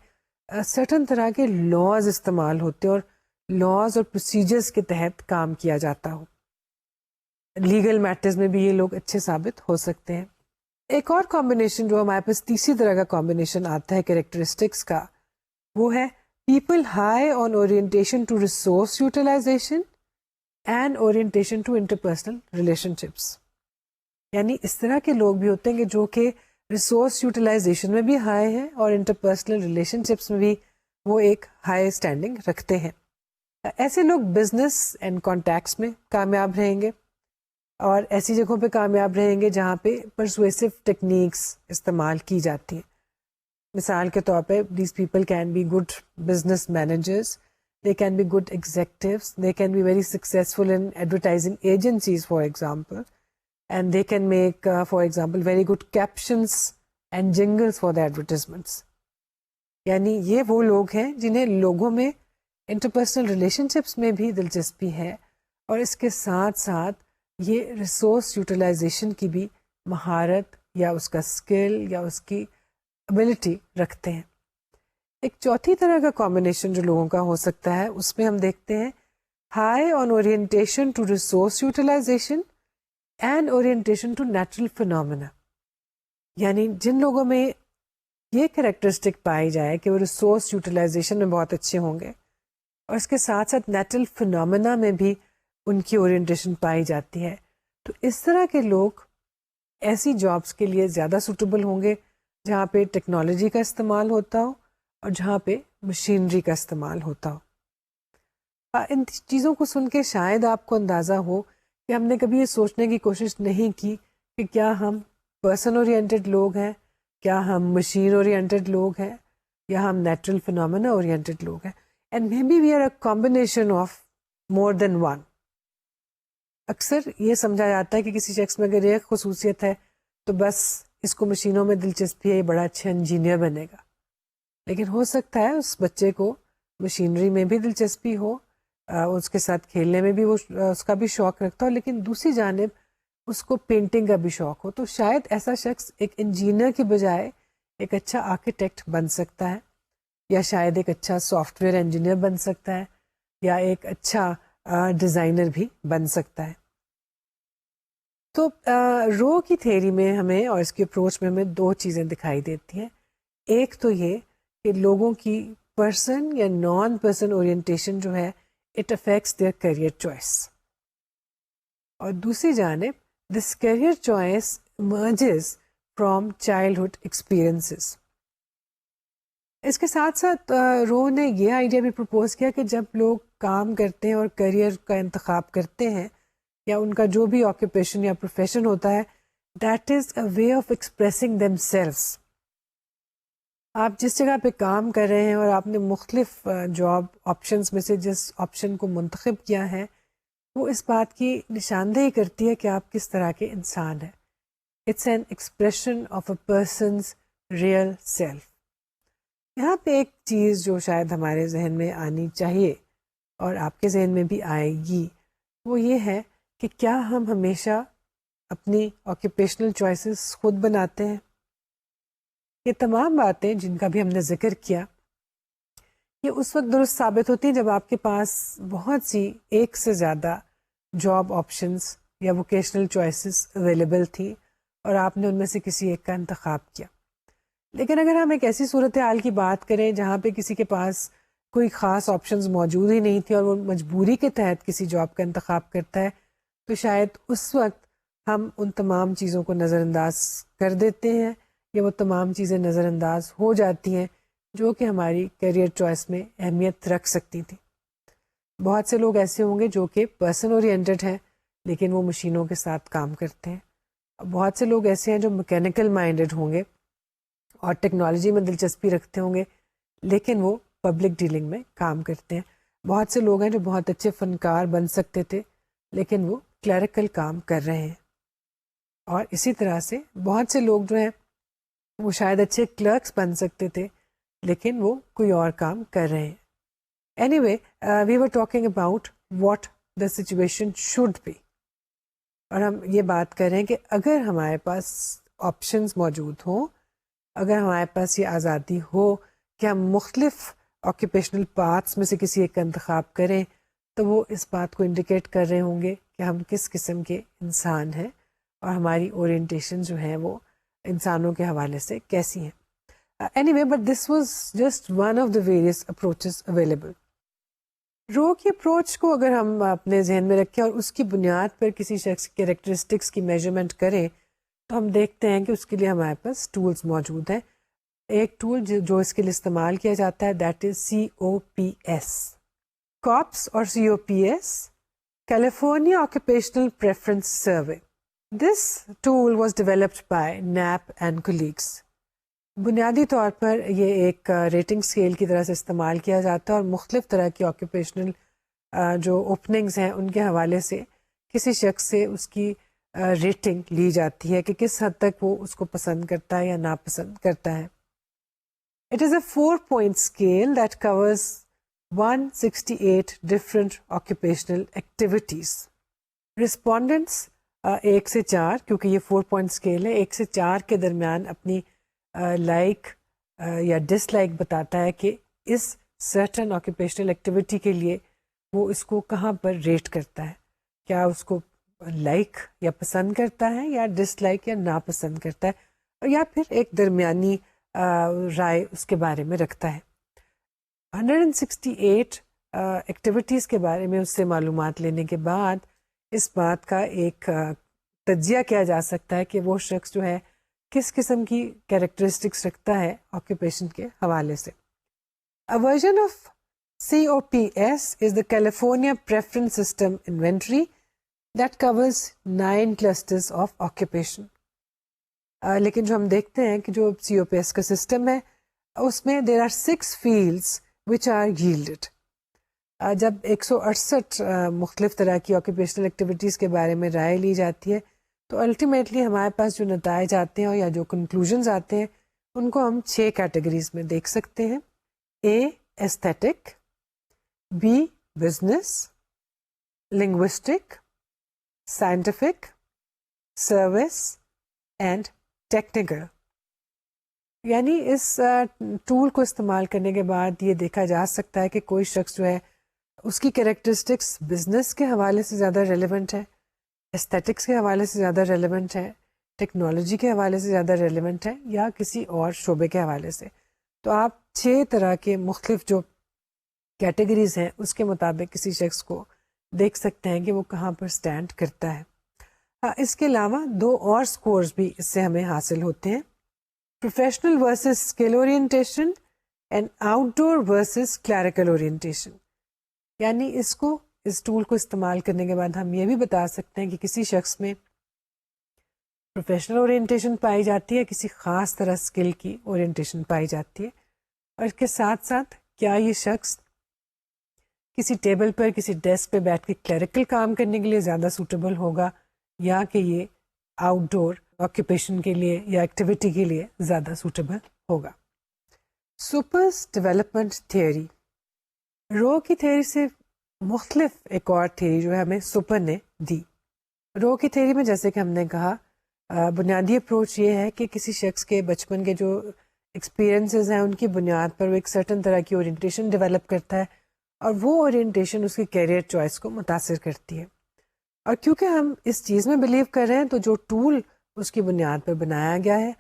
سرٹن طرح کے لاز استعمال ہوتے ہیں اور لاز اور پروسیجرز کے تحت کام کیا جاتا ہو. لیگل میٹرز میں بھی یہ لوگ اچھے ثابت ہو سکتے ہیں. ایک اور کمبینیشن جو ہمارے پاس تیسری طرح کا کمبینیشن آتا ہے کیریکٹرسٹکس کا، وہ ہے people high on orientation to resource utilization and orientation to interpersonal relationships. یعنی اس طرح کے لوگ بھی ہوتے ہیں کہ جو کہ ریسورس یوٹیلائزیشن میں بھی ہائی ہیں اور انٹرپرسنل ریلیشن شپس میں بھی وہ ایک ہائی اسٹینڈنگ رکھتے ہیں. ایسے لوگ بزنس اینڈ کانٹیکٹس میں کامیاب رہیں گے اور ایسی جگہوں پہ کامیاب رہیں گے جہاں پہ پرسویسو ٹیکنیکس استعمال کی جاتی ہیں. مثال کے طور پہ these people can be good business managers, they can be good executives, they can be very successful in advertising agencies for example. And they can make, for example, very good captions and jingles for the advertisements. یعنی یہ وہ لوگ ہیں جنہیں لوگوں میں interpersonal relation ships میں بھی دلچسپی ہے، اور اس کے ساتھ ساتھ یہ ریسورس یوٹیلائزیشن کی بھی مہارت یا اس کا اسکل یا اس کی ابیلٹی رکھتے ہیں. ایک چوتھی طرح کا کمبینیشن جو لوگوں کا ہو سکتا ہے، اس میں ہم دیکھتے ہیں high on orientation to resource utilization and orientation to natural phenomena. یعنی جن لوگوں میں یہ کریکٹرسٹک پائی جائے کہ وہ ریسورس یوٹیلائزیشن میں بہت اچھے ہوں گے اور اس کے ساتھ ساتھ نیچرل فینومینا میں بھی ان کی اورینٹیشن پائی جاتی ہے، تو اس طرح کے لوگ ایسی جابس کے لیے زیادہ سوٹیبل ہوں گے جہاں پہ ٹیکنالوجی کا استعمال ہوتا ہو اور جہاں پہ مشینری کا استعمال ہوتا ہو. ان چیزوں کو سن کے شاید آپ کو اندازہ ہو کہ ہم نے کبھی یہ سوچنے کی کوشش نہیں کی کہ کیا ہم پرسن اورینٹیڈ لوگ ہیں, کیا ہم مشین اورینٹیڈ لوگ ہیں, یا ہم نیچرل فنامنا اورینٹیڈ لوگ ہیں. And may be we are a combination of more than one. اکثر یہ سمجھا جاتا ہے کہ کسی شخص میں اگر ایک خصوصیت ہے تو بس اس کو مشینوں میں دلچسپی ہے, یہ بڑا اچھا انجینئر بنے گا. لیکن ہو سکتا ہے اس بچے کو مشینری میں بھی دلچسپی ہو, اس کے ساتھ کھیلنے میں بھی وہ اس کا بھی شوق رکھتا ہو, لیکن دوسری جانب اس کو پینٹنگ کا بھی شوق ہو. تو شاید ایسا شخص ایک انجینئر کی بجائے ایک اچھا آرکیٹیکٹ بن سکتا ہے, یا شاید ایک اچھا سافٹ ویئر انجینئر بن سکتا ہے, یا ایک اچھا ڈیزائنر بھی بن سکتا ہے. تو رو کی تھیری میں ہمیں اور اس کی اپروچ میں ہمیں دو چیزیں دکھائی دیتی ہیں. ایک تو یہ کہ لوگوں کی پرسن یا نان پرسن اورینٹیشن جو ہے it affects their career choice, اور دوسری جانب this career choice emerges from childhood experiences. اس کے ساتھ ساتھ رو نے یہ آئیڈیا بھی پرپوز کیا کہ جب لوگ کام کرتے ہیں اور کیریئر کا انتخاب کرتے ہیں, یا ان کا جو بھی آکوپیشن یا پروفیشن ہوتا ہے, that is a way of expressing them selves. آپ جس جگہ پہ کام کر رہے ہیں اور آپ نے مختلف جاب آپشنس میں سے جس آپشن کو منتخب کیا ہے, وہ اس بات کی نشاندہی کرتی ہے کہ آپ کس طرح کے انسان ہیں. It's an expression of a person's real self. یہاں پہ ایک چیز جو شاید ہمارے ذہن میں آنی چاہیے اور آپ کے ذہن میں بھی آئے گی, وہ یہ ہے کہ کیا ہم ہمیشہ اپنی آکوپیشنل چوائسیز خود بناتے ہیں؟ یہ تمام باتیں جن کا بھی ہم نے ذکر کیا, یہ اس وقت درست ثابت ہوتی ہیں جب آپ کے پاس بہت سی ایک سے زیادہ جاب آپشنس یا ووکیشنل چوائسیز اویلیبل تھی اور آپ نے ان میں سے کسی ایک کا انتخاب کیا. لیکن اگر ہم ایک ایسی صورتحال کی بات کریں جہاں پہ کسی کے پاس کوئی خاص آپشنز موجود ہی نہیں تھی اور وہ مجبوری کے تحت کسی جاب کا انتخاب کرتا ہے, تو شاید اس وقت ہم ان تمام چیزوں کو نظر انداز کر دیتے ہیں, یا وہ تمام چیزیں نظر انداز ہو جاتی ہیں جو کہ ہماری کیریئر چوائس میں اہمیت رکھ سکتی تھی. بہت سے لوگ ایسے ہوں گے جو کہ پرسن اورینٹیڈ ہیں لیکن وہ مشینوں کے ساتھ کام کرتے ہیں. بہت سے لوگ ایسے ہیں جو میکینیکل مائنڈیڈ ہوں گے اور ٹیکنالوجی میں دلچسپی رکھتے ہوں گے لیکن وہ پبلک ڈیلنگ میں کام کرتے ہیں. بہت سے لوگ ہیں جو بہت اچھے فنکار بن سکتے تھے لیکن وہ کلیریکل کام کر رہے ہیں. اور اسی طرح سے بہت سے لوگ جو ہیں وہ شاید اچھے کلرکس بن سکتے تھے لیکن وہ کوئی اور کام کر رہے ہیں. Anyway we were talking about what the situation should be, اور ہم یہ بات کر رہے ہیں کہ اگر ہمارے پاس آپشنز موجود ہوں, اگر ہمارے پاس یہ آزادی ہو کہ ہم مختلف آکوپیشنل پاتھس میں سے کسی ایک کا انتخاب کریں, تو وہ اس بات کو انڈیکیٹ کر رہے ہوں گے کہ ہم کس قسم کے انسان ہیں اور ہماری اورینٹیشن جو ہے وہ انسانوں کے حوالے سے کیسی ہیں. Anyway but this was just one of the various approaches available. Roe کی اپروچ کو اگر ہم اپنے ذہن میں رکھیں اور اس کی بنیاد پر کسی شخص کی کیریکٹرسٹکس کی میجرمنٹ کریں تو ہم دیکھتے ہیں کہ اس کے لیے ہمارے پاس ٹولز موجود ہیں. ایک ٹول جو اس کے لیے استعمال کیا جاتا ہے دیٹ از COPS. COPS اور COPS California Occupational Preference Survey. This tool was developed by Knapp and colleagues. بنیادی طور پر یہ ایک ریٹنگ اسکیل کی طرح سے استعمال کیا جاتا ہے اور مختلف طرح کی آکوپیشنل جو اوپننگز ہیں ان کے حوالے سے کسی شخص سے اس کی ریٹنگ لی جاتی ہے کہ کس حد تک وہ اس کو پسند کرتا ہے یا ناپسند کرتا ہے. It is a 4-point scale that covers 168 different occupational activities. Respondents 1 سے 4, کیونکہ یہ 4-point scale ہے, 1 سے 4 کے درمیان اپنی لائک یا ڈس لائک بتاتا ہے کہ اس سرٹن آکوپیشنل ایکٹیویٹی کے لیے وہ اس کو کہاں پر ریٹ کرتا ہے, کیا اس کو لائک یا پسند کرتا ہے یا ڈس لائک یا ناپسند کرتا ہے, اور یا پھر ایک درمیانی رائے اس کے بارے میں رکھتا ہے. 168 ایکٹیویٹیز کے بارے میں اس سے معلومات لینے کے بعد اس بات کا ایک تجزیہ کیا جا سکتا ہے کہ وہ شخص جو ہے کس قسم کی کیریکٹرسٹکس رکھتا ہے آکوپیشن کے حوالے سے. A version of COPS is the California Preference System Inventory that covers 9 clusters of occupation. لیکن جو ہم دیکھتے ہیں کہ جو COPS کا سسٹم ہے اس میں there are 6 fields which are yielded. جب 168 مختلف طرح کی آکوپیشنل ایکٹیویٹیز کے بارے میں رائے لی جاتی ہے تو الٹیمیٹلی ہمارے پاس جو نتائج آتے ہیں یا جو کنکلوژنز آتے ہیں ان کو ہم 6 کیٹیگریز میں دیکھ سکتے ہیں. A. Aesthetic, B. Business, Linguistic, Scientific, Service and Technical. یعنی اس ٹول کو استعمال کرنے کے بعد یہ دیکھا جا سکتا ہے کہ کوئی شخص جو ہے اس کی کریکٹرسٹکس بزنس کے حوالے سے زیادہ ریلیونٹ ہے، ایستھیٹکس کے حوالے سے زیادہ ریلیونٹ ہے، ٹیکنالوجی کے حوالے سے زیادہ ریلیونٹ ہے یا کسی اور شعبے کے حوالے سے. تو آپ 6 طرح کے مختلف جو کیٹیگریز ہیں اس کے مطابق کسی شخص کو دیکھ سکتے ہیں کہ وہ کہاں پر سٹینڈ کرتا ہے. اس کے علاوہ 2 اور سکورز بھی اس سے ہمیں حاصل ہوتے ہیں، professional versus skill orientation and outdoor versus clerical orientation. یعنی اس ٹول کو استعمال کرنے کے بعد ہم یہ بھی بتا سکتے ہیں کہ کسی شخص میں پروفیشنل اورینٹیشن پائی جاتی ہے، کسی خاص طرح اسکل کی اورینٹیشن پائی جاتی ہے، اور اس کے ساتھ ساتھ کیا یہ شخص کسی ٹیبل پر کسی ڈیسک پہ بیٹھ کے کلیریکل کام کرنے کے لیے زیادہ سوٹیبل ہوگا یا کہ یہ آؤٹ ڈور آکوپیشن کے لیے یا ایکٹیویٹی کے لیے زیادہ سوٹیبل ہوگا. سپرز ڈیولپمنٹ تھیوری، رو کی تھیوری سے مختلف ایک اور تھیوری جو ہے ہمیں سپر نے دی. رو کی تھیوری میں جیسے کہ ہم نے کہا بنیادی اپروچ یہ ہے کہ کسی شخص کے بچپن کے جو ایکسپیرئنسز ہیں ان کی بنیاد پر وہ ایک سرٹن طرح کی اورینٹیشن ڈیولپ کرتا ہے اور وہ اورینٹیشن اس کی کیریئر چوائس کو متاثر کرتی ہے. اور کیونکہ ہم اس چیز میں بلیو کر رہے ہیں تو جو ٹول اس کی بنیاد پر بنایا گیا ہے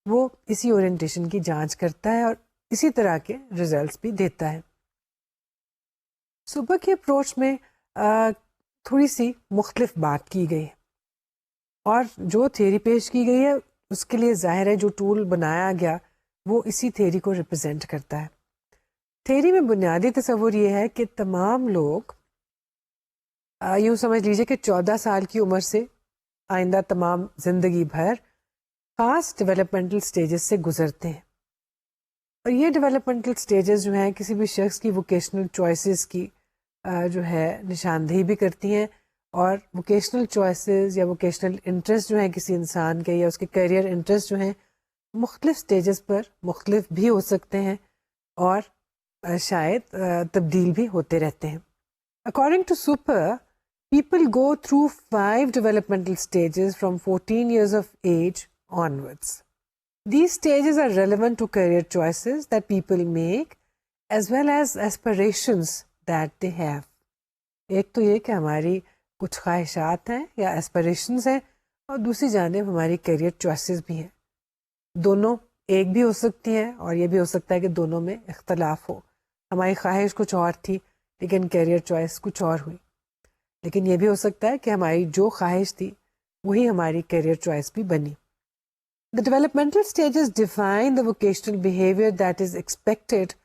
وہ اسی اورینٹیشن کی جانچ کرتا ہے اور اسی طرح کے ریزلٹس بھی دیتا ہے. سپر کی اپروچ میں تھوڑی سی مختلف بات کی گئی ہے اور جو تھیوری پیش کی گئی ہے اس کے لیے ظاہر ہے جو ٹول بنایا گیا وہ اسی تھیوری کو ریپرزینٹ کرتا ہے. تھیوری میں بنیادی تصور یہ ہے کہ تمام لوگ یوں سمجھ لیجیے کہ 14 سال کی عمر سے آئندہ تمام زندگی بھر خاص ڈیولپمنٹل سٹیجز سے گزرتے ہیں، اور یہ ڈیولپمنٹل سٹیجز جو ہیں کسی بھی شخص کی ووکیشنل چوائسیز کی جو ہے نشاندہی بھی کرتی ہیں، اور ووکیشنل چوائسیز یا ووکیشنل انٹرسٹ جو ہیں کسی انسان کے یا اس کے کیریئر انٹرسٹ جو ہیں مختلف سٹیجز پر مختلف بھی ہو سکتے ہیں اور شاید تبدیل بھی ہوتے رہتے ہیں. According to Super, people go through 5 developmental stages from 14 years of age onwards. These stages are relevant to career choices that people make as well as aspirations that they have. ایک تو یہ کہ ہماری کچھ خواہشات ہیں یا ایسپریشنز ہیں اور دوسری جانب ہماری کیریئر چوائسیز بھی ہیں. دونوں ایک بھی ہو سکتی ہیں اور یہ بھی ہو سکتا ہے کہ دونوں میں اختلاف ہو. ہماری خواہش کچھ اور تھی لیکن کیریئر چوائس کچھ اور ہوئی، لیکن یہ بھی ہو سکتا ہے کہ ہماری جو خواہش تھی وہی ہماری کیریئر چوائس بھی بنی. The developmental stages define the vocational behavior that is expected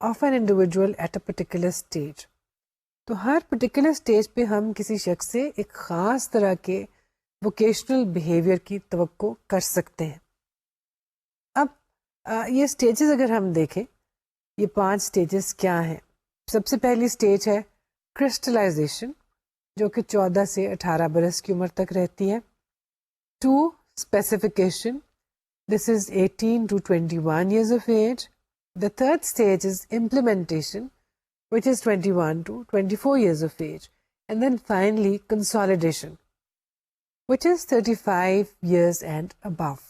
of an individual at a particular stage. تو ہر پرٹیکولر اسٹیج پہ ہم کسی شخص سے ایک خاص طرح کے ووکیشنل بیہیویئر کی توقع کر سکتے ہیں. اب یہ اسٹیجز اگر ہم دیکھیں، یہ 5 اسٹیجز کیا ہیں؟ سب سے پہلی اسٹیج ہے کرسٹلائزیشن، جو کہ 14 سے 18 برس کی عمر تک رہتی ہے. 2. Specification, this is 18 to 21 years of age. The third stage is implementation, which is 21 to 24 years of age. And then finally consolidation, which is 35 years and above.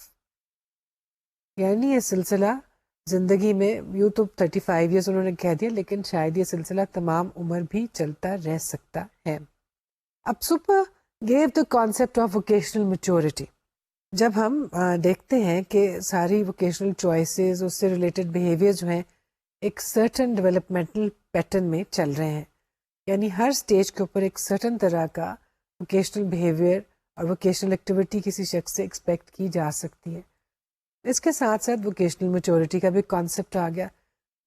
یعنی یہ سلسلہ زندگی میں یوں تو 35 ایئرس انہوں نے کہہ دیا، لیکن شاید یہ سلسلہ تمام عمر بھی چلتا رہ سکتا ہے. اب super give the concept of vocational maturity. جب ہم دیکھتے ہیں کہ ساری ووکیشنل چوائسیز اس سے ریلیٹڈ بیہیویئر جو ہیں ایک سرٹن ڈیولپمنٹل پیٹرن میں چل رہے ہیں، یعنی ہر اسٹیج کے اوپر ایک سرٹن طرح کا ووکیشنل بیہیویئر اور ووکیشنل ایکٹیویٹی کسی شخص سے ایکسپیکٹ کی جا سکتی ہے. اس کے ساتھ ساتھ ووکیشنل میچورٹی کا بھی کانسیپٹ آ گیا،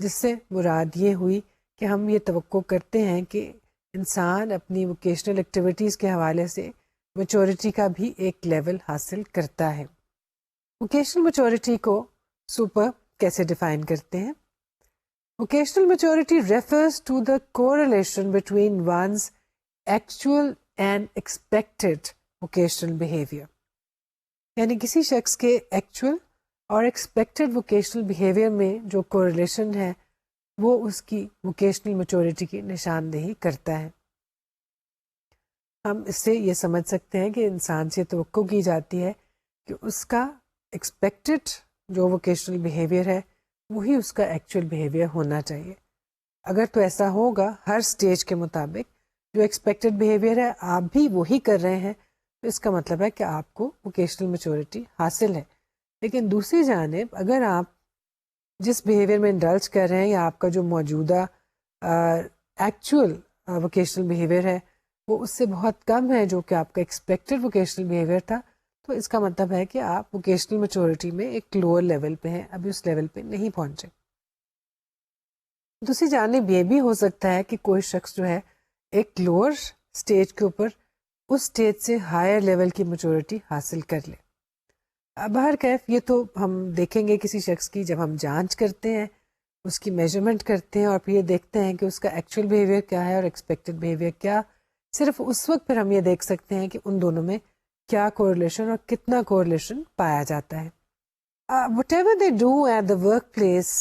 جس سے مراد یہ ہوئی کہ ہم یہ توقع کرتے ہیں کہ انسان اپنی ووکیشنل ایکٹیویٹیز کے حوالے سے میچورٹی کا بھی ایک لیول حاصل کرتا ہے. ووکیشنل میچورٹی کو سپر کیسے ڈیفائن کرتے ہیں؟ Vocational maturity refers to the correlation between one's actual and expected vocational behaviour. یعنی کسی شخص کے ایکچوئل اور ایکسپیکٹڈ ووکیشنل بیہیویئر میں جو کوریلیشن ہے وہ اس کی ووکیشنل میچورٹی کی نشاندہی کرتا ہے. ہم اس سے یہ سمجھ سکتے ہیں کہ انسان سے توقع کی جاتی ہے کہ اس کا ایکسپیکٹڈ جو ووکیشنل بیہیویئر ہے وہی اس کا ایکچوئل بیہیویئر ہونا چاہیے. اگر تو ایسا ہوگا ہر سٹیج کے مطابق جو ایکسپیکٹڈ بیہیویئر ہے آپ بھی وہی کر رہے ہیں تو اس کا مطلب ہے کہ آپ کو ووکیشنل میچورٹی حاصل ہے. لیکن دوسری جانب اگر آپ جس بیہیویئر میں انڈلج کر رہے ہیں یا آپ کا جو موجودہ ایکچوئل ووکیشنل بیہیویئر ہے وہ اس سے بہت کم ہے جو کہ آپ کا ایکسپیکٹڈ ووکیشنل بیہیویئر تھا, تو اس کا مطلب ہے کہ آپ ووکیشنل میچورٹی میں ایک لوور لیول پہ ہیں, ابھی اس لیول پہ نہیں پہنچے. دوسری جانب یہ بھی ہو سکتا ہے کہ کوئی شخص جو ہے ایک لوور سٹیج کے اوپر اس سٹیج سے ہائر لیول کی میچورٹی حاصل کر لے. بہرکیف یہ تو ہم دیکھیں گے کسی شخص کی جب ہم جانچ کرتے ہیں, اس کی میجرمنٹ کرتے ہیں اور پھر یہ دیکھتے ہیں کہ اس کا ایکچوئل بیہیویئر کیا ہے اور ایکسپیکٹڈ بیہیویئر کیا, صرف اس وقت پھر ہم یہ دیکھ سکتے ہیں کہ ان دونوں میں کیا کوریلیشن اور کتنا کوریلیشن پایا جاتا ہے. Whatever they do at the workplace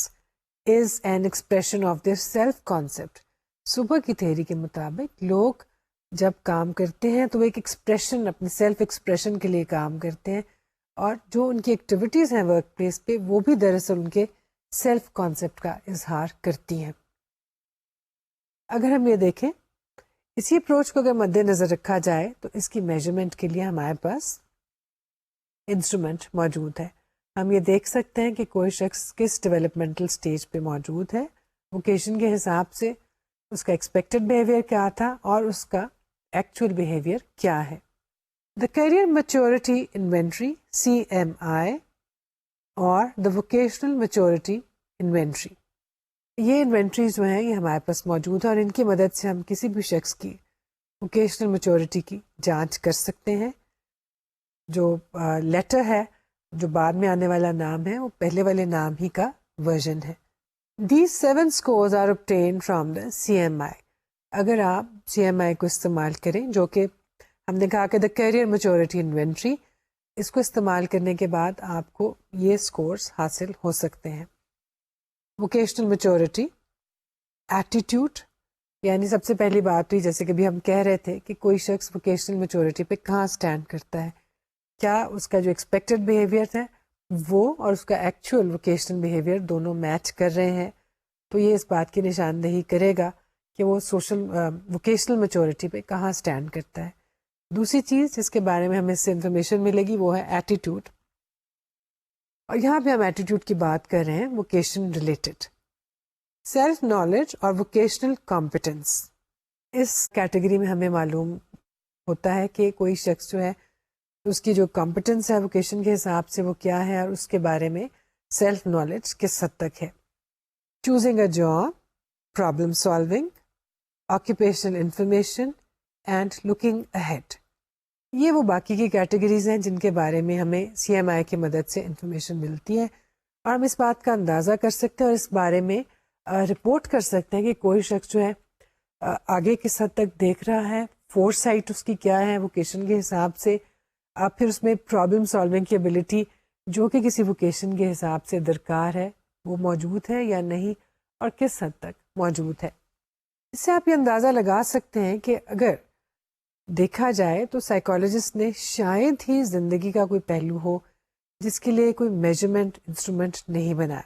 is an expression of their self concept. صبح کی تھیوری کے مطابق لوگ جب کام کرتے ہیں تو وہ ایک ایکسپریشن اپنی سیلف ایکسپریشن کے لیے کام کرتے ہیں, اور جو ان کی ایکٹیویٹیز ہیں ورک پلیس پہ وہ بھی دراصل ان کے سیلف کانسیپٹ کا اظہار کرتی ہیں. اگر ہم یہ دیکھیں اسی اپروچ کو اگر مد نظر رکھا جائے تو اس کی میجرمنٹ کے لیے ہمارے پاس انسٹرومنٹ موجود ہے. ہم یہ دیکھ سکتے ہیں کہ کوئی شخص کس ڈیولپمنٹل سٹیج پہ موجود ہے, ووکیشن کے حساب سے اس کا ایکسپیکٹڈ بیہیویئر کیا تھا اور اس کا ایکچوئل بیہیویئر کیا ہے. The Career Maturity Inventory CMI اور The Vocational Maturity Inventory, یہ انوینٹریز جو ہیں یہ ہمارے پاس موجود ہے اور ان کی مدد سے ہم کسی بھی شخص کی ووکیشنل میچورٹی کی جانچ کر سکتے ہیں. جو لیٹر ہے جو بعد میں آنے والا نام ہے وہ پہلے والے نام ہی کا ورژن ہے. These 7 scores are obtained from the CMI. اگر آپ CMI کو استعمال کریں, جو کہ ہم نے کہا کہ دا کیریئر میچورٹی انوینٹری, اس کو استعمال کرنے کے بعد آپ کو یہ سکورز حاصل ہو سکتے ہیں. ووکیشنل میچورٹی, ایٹیٹیوڈ, یعنی سب سے پہلی بات ہوئی جیسے کہ بھی ہم کہہ رہے تھے کہ کوئی شخص ووکیشنل میچورٹی پہ کہاں اسٹینڈ کرتا ہے, کیا اس کا جو ایکسپیکٹڈ بیہیویئر ہے وہ اور اس کا ایکچوئل ووکیشنل بیہیویئر دونوں میچ کر رہے ہیں, تو یہ اس بات کی نشاندہی کرے گا کہ وہ ووکیشنل میچورٹی پہ کہاں اسٹینڈ کرتا ہے. دوسری چیز جس کے بارے میں ہمیں اس سے انفارمیشن ملے گی وہ ہے ایٹیٹیوڈ, اور یہاں پہ ہم ایٹیٹیوڈ کی بات کر رہے ہیں ووکیشن ریلیٹڈ. سیلف نالج اور ووکیشنل کمپیٹنس, اس کیٹیگری میں ہمیں معلوم ہوتا ہے کہ کوئی شخص جو ہے اس کی جو کمپیٹنس ہے ووکیشن کے حساب سے وہ کیا ہے اور اس کے بارے میں سیلف نالج کس حد تک ہے. Choosing a job, problem solving, occupational information and looking ahead, یہ وہ باقی کی کیٹیگریز ہیں جن کے بارے میں ہمیں CMI کی مدد سے انفارمیشن ملتی ہے, اور ہم اس بات کا اندازہ کر سکتے ہیں اور اس بارے میں رپورٹ کر سکتے ہیں کہ کوئی شخص جو ہے آگے کس حد تک دیکھ رہا ہے, فور سائٹ اس کی کیا ہے ووکیشن کے حساب سے, پھر اس میں پرابلم سالونگ کی ایبلٹی جو کہ کسی ووکیشن کے حساب سے درکار ہے وہ موجود ہے یا نہیں اور کس حد تک موجود ہے. اس سے آپ یہ اندازہ لگا سکتے ہیں کہ اگر دیکھا جائے تو سائیکالوجسٹ نے شاید ہی زندگی کا کوئی پہلو ہو جس کے لیے کوئی میجرمنٹ انسٹرومنٹ نہیں بنایا.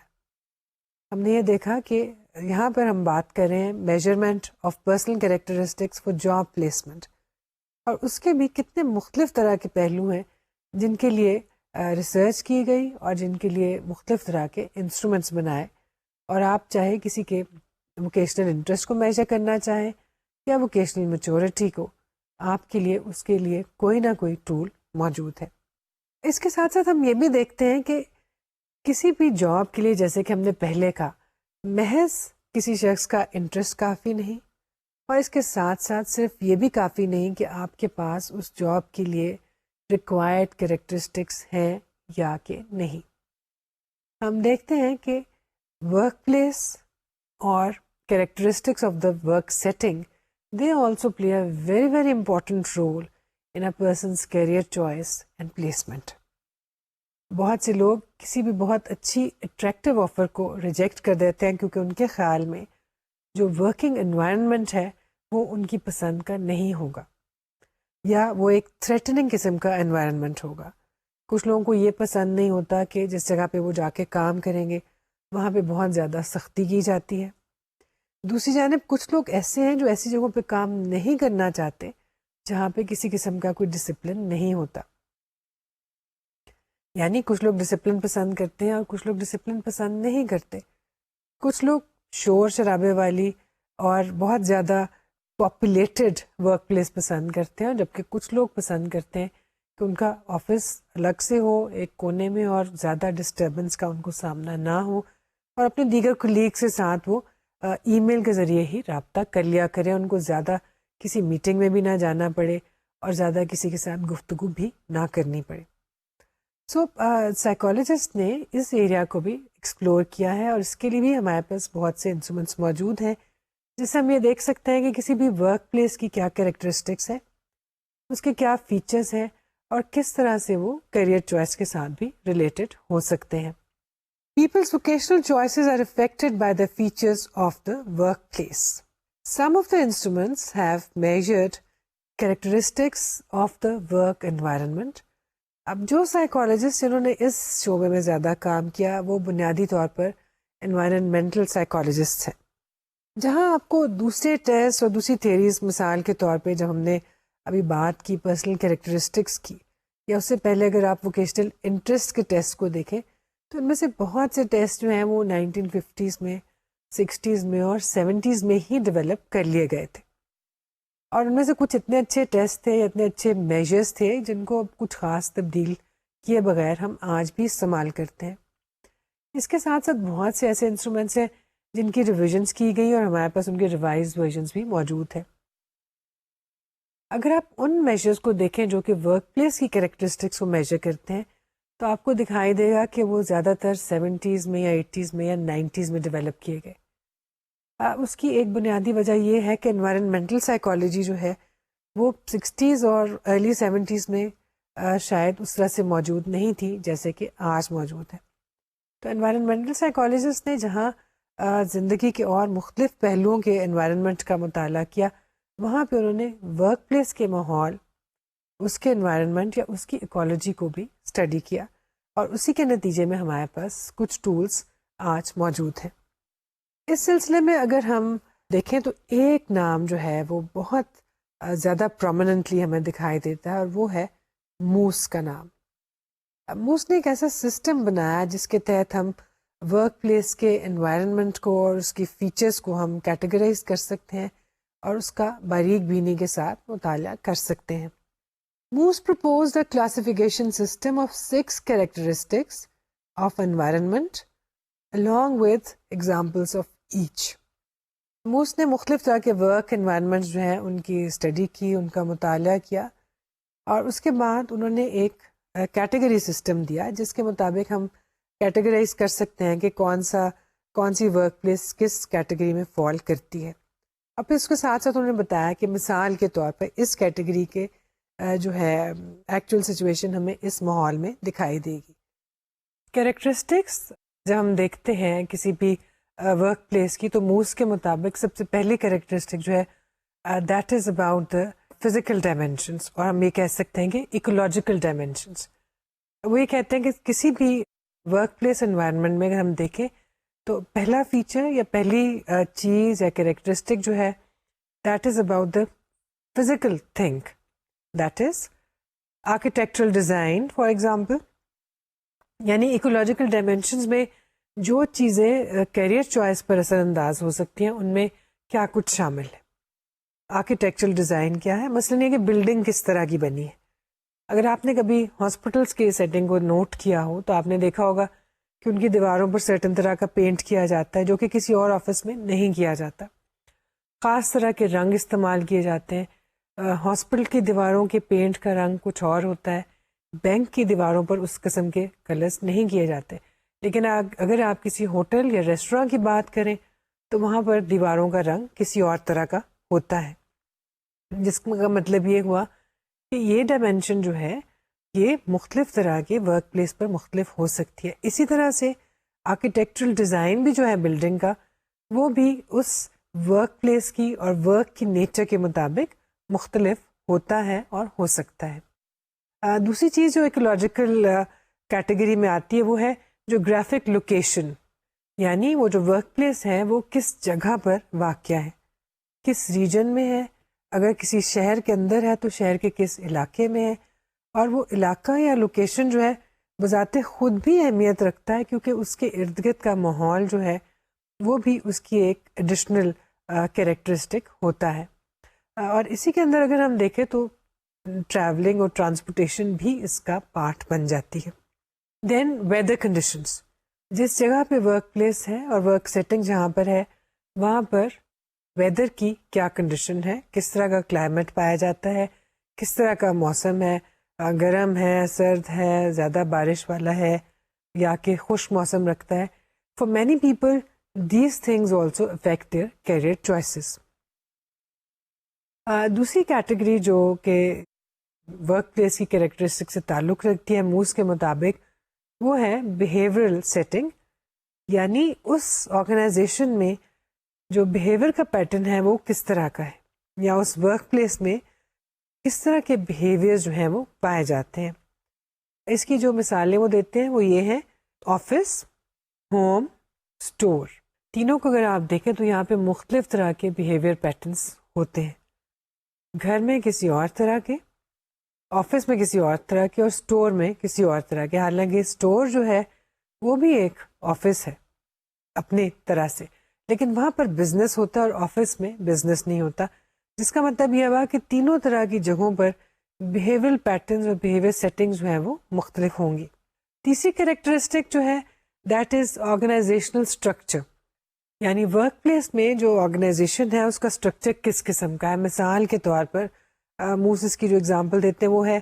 ہم نے یہ دیکھا کہ یہاں پر ہم بات کر رہے ہیں measurement of personal characteristics for job placement, اور اس کے بھی کتنے مختلف طرح کے پہلو ہیں جن کے لیے ریسرچ کی گئی اور جن کے لیے مختلف طرح کے انسٹرومنٹس بنائے. اور آپ چاہے کسی کے ووکیشنل انٹرسٹ کو میجر کرنا چاہیں یا ووکیشنل میچورٹی کو, آپ کے لیے اس کے لیے کوئی نہ کوئی ٹول موجود ہے. اس کے ساتھ ساتھ ہم یہ بھی دیکھتے ہیں کہ کسی بھی جاب کے لیے جیسے کہ ہم نے پہلے کہا محض کسی شخص کا انٹرسٹ کافی نہیں، اور اس کے ساتھ ساتھ صرف یہ بھی کافی نہیں کہ آپ کے پاس اس جاب کے لیے ریکوائرڈ کریکٹرسٹکس ہیں یا کہ نہیں. ہم دیکھتے ہیں کہ ورک پلیس اور characteristics of the work setting, they also play a very, very important role in a person's career choice and placement. بہت سے لوگ کسی بھی بہت اچھی اٹریکٹیو آفر کو ریجیکٹ کر دیتے ہیں کیونکہ ان کے خیال میں جو ورکنگ انوائرمنٹ ہے وہ ان کی پسند کا نہیں ہوگا، یا وہ ایک تھریٹننگ قسم کا انوائرمنٹ ہوگا. کچھ لوگوں کو یہ پسند نہیں ہوتا کہ جس جگہ پہ وہ جا کے کام کریں گے وہاں پہ بہت زیادہ سختی کی جاتی ہے. دوسری جانب کچھ لوگ ایسے ہیں جو ایسی جگہوں پہ کام نہیں کرنا چاہتے جہاں پہ کسی قسم کا کوئی ڈسپلن نہیں ہوتا. یعنی کچھ لوگ ڈسپلن پسند کرتے ہیں اور کچھ لوگ ڈسپلن پسند نہیں کرتے. کچھ لوگ شور شرابے والی اور بہت زیادہ پاپولیٹڈ ورک پلیس پسند کرتے ہیں، جبکہ کچھ لوگ پسند کرتے ہیں کہ ان کا آفس الگ سے ہو ایک کونے میں اور زیادہ ڈسٹربنس کا ان کو سامنا نہ ہو، اور اپنے دیگر کولیگ سے ساتھ وہ ای میل کے ذریعے ہی رابطہ کر لیا کریں، ان کو زیادہ کسی میٹنگ میں بھی نہ جانا پڑے اور زیادہ کسی کے ساتھ گفتگو بھی نہ کرنی پڑے. سو سائیکالوجسٹ نے اس ایریا کو بھی ایکسپلور کیا ہے، اور اس کے لیے بھی ہمارے پاس بہت سے انسٹرومنٹس موجود ہیں جس سے ہم یہ دیکھ سکتے ہیں کہ کسی بھی ورک پلیس کی کیا کریکٹرسٹکس ہے، اس کے کیا فیچرز ہیں، اور کس طرح سے وہ کیریئر چوائس کے ساتھ بھی ریلیٹڈ ہو سکتے ہیں. People's vocational choices are affected by the features of the workplace. Some of the instruments have measured characteristics of the work environment. اب جو سائیکالوجسٹ جنہوں نے اس شعبے میں زیادہ کام کیا وہ بنیادی طور پر انوائرمنٹل سائیکالوجسٹ ہیں. جہاں آپ کو دوسرے ٹیسٹ اور دوسری تھیریز، مثال کے طور پہ جب ہم نے ابھی بات کی پرسنل کریکٹرسٹکس کی، یا اس سے پہلے اگر آپ ووکیشنل انٹرسٹ کے ٹیسٹ کو دیکھیں تو ان میں سے بہت سے ٹیسٹ جو ہیں وہ 1950s میں، 60s میں اور 70s میں ہی ڈیولپ کر لیے گئے تھے، اور ان میں سے کچھ اتنے اچھے ٹیسٹ تھے، اتنے اچھے میجرز تھے جن کو اب کچھ خاص تبدیل کیے بغیر ہم آج بھی استعمال کرتے ہیں. اس کے ساتھ ساتھ بہت سے ایسے انسٹرومنٹس ہیں جن کی ریویژنس کی گئی اور ہمارے پاس ان کے ریوائز ورژنس بھی موجود ہیں. اگر آپ ان میجرز کو دیکھیں جو کہ ورک پلیس کی کریکٹرسٹکس کو میجر کرتے ہیں تو آپ کو دکھائی دے گا کہ وہ زیادہ تر 70s میں یا 80s میں یا 90s میں ڈیولپ کیے گئے. اس کی ایک بنیادی وجہ یہ ہے کہ انوائرمنٹل سائیکالوجی جو ہے وہ 60s اور ارلی 70s میں شاید اس طرح سے موجود نہیں تھی جیسے کہ آج موجود ہے. تو انوائرمنٹل سائیکالوجسٹ نے جہاں زندگی کے اور مختلف پہلوؤں کے انوائرمنٹ کا مطالعہ کیا، وہاں پہ انہوں نے ورک پلیس کے ماحول، اس کے انوائرمنٹ یا اس کی ایکالوجی کو بھی اسٹڈی کیا، اور اسی کے نتیجے میں ہمارے پاس کچھ ٹولس آج موجود ہیں. اس سلسلے میں اگر ہم دیکھیں تو ایک نام جو ہے وہ بہت زیادہ پرومیننٹلی ہمیں دکھائی دیتا ہے، اور وہ ہے موس کا نام. موس نے ایک ایسا سسٹم بنایا جس کے تحت ہم ورک پلیس کے انوائرمنٹ کو اور اس کی فیچرز کو ہم کیٹیگرائز کر سکتے ہیں اور اس کا باریک بینی کے ساتھ مطالعہ کر سکتے ہیں. Moose proposed a classification system of 6 characteristics of environment along with examples of each. موس نے مختلف طرح کے ورک انوائرمنٹ جو ہیں ان کی اسٹڈی کی، ان کا مطالعہ کیا، اور اس کے بعد انہوں نے ایک کیٹیگری سسٹم دیا جس کے مطابق ہم کیٹیگرائز کر سکتے ہیں کہ کون سی ورک پلیس کس کیٹیگری میں فال کرتی ہے. اور پھر اس کے ساتھ ساتھ انہوں نے بتایا کہ مثال کے طور پر اس کیٹیگری کے جو ہے ایکچوئل سچویشن ہمیں اس ماحول میں دکھائی دے گی. کیریکٹرسٹکس جب ہم دیکھتے ہیں کسی بھی ورک پلیس کی تو موس کے مطابق سب سے پہلی کیریکٹرسٹک جو ہے that is about the physical dimensions, اور ہم یہ کہہ سکتے ہیں کہ ایکولوجیکل ڈائمینشنس. وہ یہ کہتے ہیں کہ کسی بھی ورک پلیس انوائرمنٹ میں اگر ہم دیکھیں تو پہلا فیچر یا پہلی چیز یا کیریکٹرسٹک جو ہے that is about the physical thing, that is architectural design for example. یعنی ایکولوجیکل ڈائمینشنز میں جو چیزیں کیریئر چوائس پر اثر انداز ہو سکتی ہیں ان میں کیا کچھ شامل ہے. آرکیٹیکچرل ڈیزائن کیا ہے؟ مثلاً یہ کہ بلڈنگ کس طرح کی بنی ہے. اگر آپ نے کبھی ہاسپٹلس کی سیٹنگ کو نوٹ کیا ہو تو آپ نے دیکھا ہوگا کہ ان کی دیواروں پر سرٹن طرح کا پینٹ کیا جاتا ہے جو کہ کسی اور آفس میں نہیں کیا جاتا. خاص طرح کے رنگ استعمال کیے جاتے ہیں. ہاسپٹل کی دیواروں کے پینٹ کا رنگ کچھ اور ہوتا ہے, بینک کی دیواروں پر اس قسم کے کلرز نہیں کیے جاتے. لیکن اگر آپ کسی ہوٹل یا ریسٹوراں کی بات کریں تو وہاں پر دیواروں کا رنگ کسی اور طرح کا ہوتا ہے, جس کا مطلب یہ ہوا کہ یہ ڈائمینشن جو ہے یہ مختلف طرح کے ورک پلیس پر مختلف ہو سکتی ہے. اسی طرح سے آرکیٹیکچرل ڈیزائن بھی جو ہے بلڈنگ کا, وہ بھی اس ورک پلیس کی اور ورک کی نیچر کے مطابق مختلف ہوتا ہے اور ہو سکتا ہے. دوسری چیز جو ایکولوجیکل کیٹیگری میں آتی ہے وہ ہے جو گرافک لوکیشن, یعنی وہ جو ورک پلیس ہے وہ کس جگہ پر واقع ہے, کس ریجن میں ہے. اگر کسی شہر کے اندر ہے تو شہر کے کس علاقے میں ہے, اور وہ علاقہ یا لوکیشن جو ہے بذات خود بھی اہمیت رکھتا ہے کیونکہ اس کے ارد گرد کا ماحول جو ہے وہ بھی اس کی ایک ایڈیشنل کیریکٹرسٹک ہوتا ہے. اور اسی کے اندر اگر ہم دیکھیں تو ٹریولنگ اور ٹرانسپورٹیشن بھی اس کا پارٹ بن جاتی ہے. دین ویدر کنڈیشنز, جس جگہ پہ ورک پلیس ہے اور ورک سیٹنگ جہاں پر ہے وہاں پر ویدر کی کیا کنڈیشن ہے, کس طرح کا کلائمیٹ پایا جاتا ہے, کس طرح کا موسم ہے, گرم ہے, سرد ہے, زیادہ بارش والا ہے یا کہ خشک موسم رکھتا ہے. For many people these things also affect their career choices. دوسری کیٹیگری جو کہ ورک پلیس کی کیریکٹرسٹک سے تعلق رکھتی ہے موس کے مطابق وہ ہے بیہیورل سیٹنگ, یعنی اس آرگنائزیشن میں جو بیہیویئر کا پیٹرن ہے وہ کس طرح کا ہے, یا اس ورک پلیس میں کس طرح کے بیہیویئر جو ہیں وہ پائے جاتے ہیں. اس کی جو مثالیں وہ دیتے ہیں وہ یہ ہیں آفس, ہوم, اسٹور. تینوں کو اگر آپ دیکھیں تو یہاں پہ مختلف طرح کے بیہیویئر پیٹرنس ہوتے ہیں. گھر میں کسی اور طرح کے, آفس میں کسی اور طرح کے, اور اسٹور میں کسی اور طرح کے. حالانکہ اسٹور جو ہے وہ بھی ایک آفس ہے اپنے طرح سے, لیکن وہاں پر بزنس ہوتا ہے اور آفس میں بزنس نہیں ہوتا, جس کا مطلب یہ ہوا کہ تینوں طرح کی جگہوں پر بیہیویئر پیٹرنز اور بیہیویئر سیٹنگز جو ہیں وہ مختلف ہوں گی. تیسری کریکٹرسٹک جو ہے دیٹ از آرگنائزیشنل اسٹرکچر, یعنی ورک پلیس میں جو آرگنائزیشن ہے اس کا اسٹرکچر کس قسم کا ہے. مثال کے طور پر موسس کی جو اگزامپل دیتے ہیں وہ ہے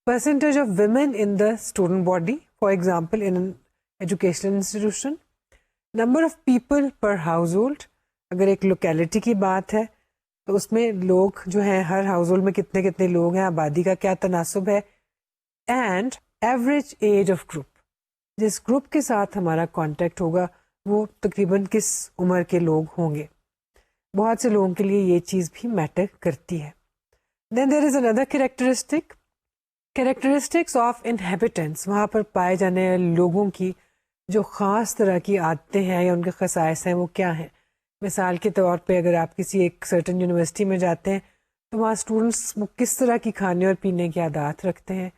percentage of women in the student body, for example in educational institution, number of people per house hold. اگر ایک لوکیلٹی کی بات ہے تو اس میں لوگ جو ہیں ہر ہاؤس ہولڈ میں کتنے کتنے لوگ ہیں, آبادی کا کیا تناسب ہے. And average age of group, جس گروپ کے ساتھ ہمارا کانٹیکٹ ہوگا وہ تقریباً کس عمر کے لوگ ہوں گے. بہت سے لوگوں کے لیے یہ چیز بھی میٹر کرتی ہے. دین دیر از اندر کیریکٹرسٹک, کیریکٹرسٹکس آف انہیبیٹنٹس, وہاں پر پائے جانے والے لوگوں کی جو خاص طرح کی عادتیں ہیں یا ان کے خصائص ہیں وہ کیا ہیں. مثال کے طور پہ اگر آپ کسی ایک سرٹن یونیورسٹی میں جاتے ہیں تو وہاں اسٹوڈنٹس کس طرح کی کھانے اور پینے کی عادات رکھتے ہیں,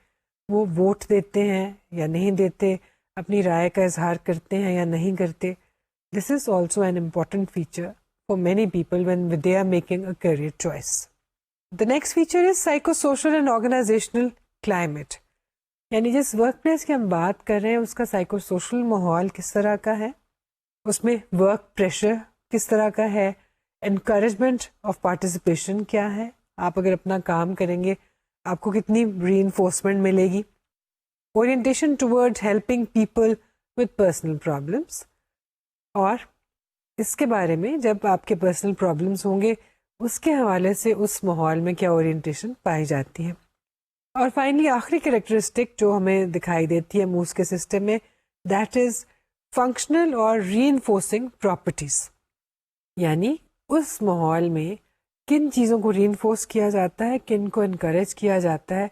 وہ ووٹ دیتے ہیں یا نہیں دیتے, اپنی رائے کا اظہار کرتے ہیں یا نہیں کرتے. This is also an important feature for many people when they are making a career choice. The next feature is psycho social and organizational climate, یعنی جس ورک پلیس کی ہم بات کر رہے ہیں اس کا سائیکو سوشل ماحول کس طرح کا ہے, اس میں ورک پریشر کس طرح کا ہے, انکریجمنٹ آف پارٹیسپیشن کیا ہے, آپ اگر اپنا کام کریں گے آپ کو کتنی ری انفورسمنٹ ملے گی, orientation toward helping people with personal problems, اور اس کے بارے میں جب آپ کے پرسنل پرابلمس ہوں گے اس کے حوالے سے اس ماحول میں کیا اورینٹیشن پائی جاتی ہے. اور فائنلی آخری کریکٹرسٹک جو ہمیں دکھائی دیتی ہے موس کے سسٹم میں دیٹ از فنکشنل اور ری انفورسنگ پراپرٹیز, یعنی اس ماحول میں کن چیزوں کو ری انفورس کیا جاتا ہے, کن کو انکریج کیا جاتا ہے.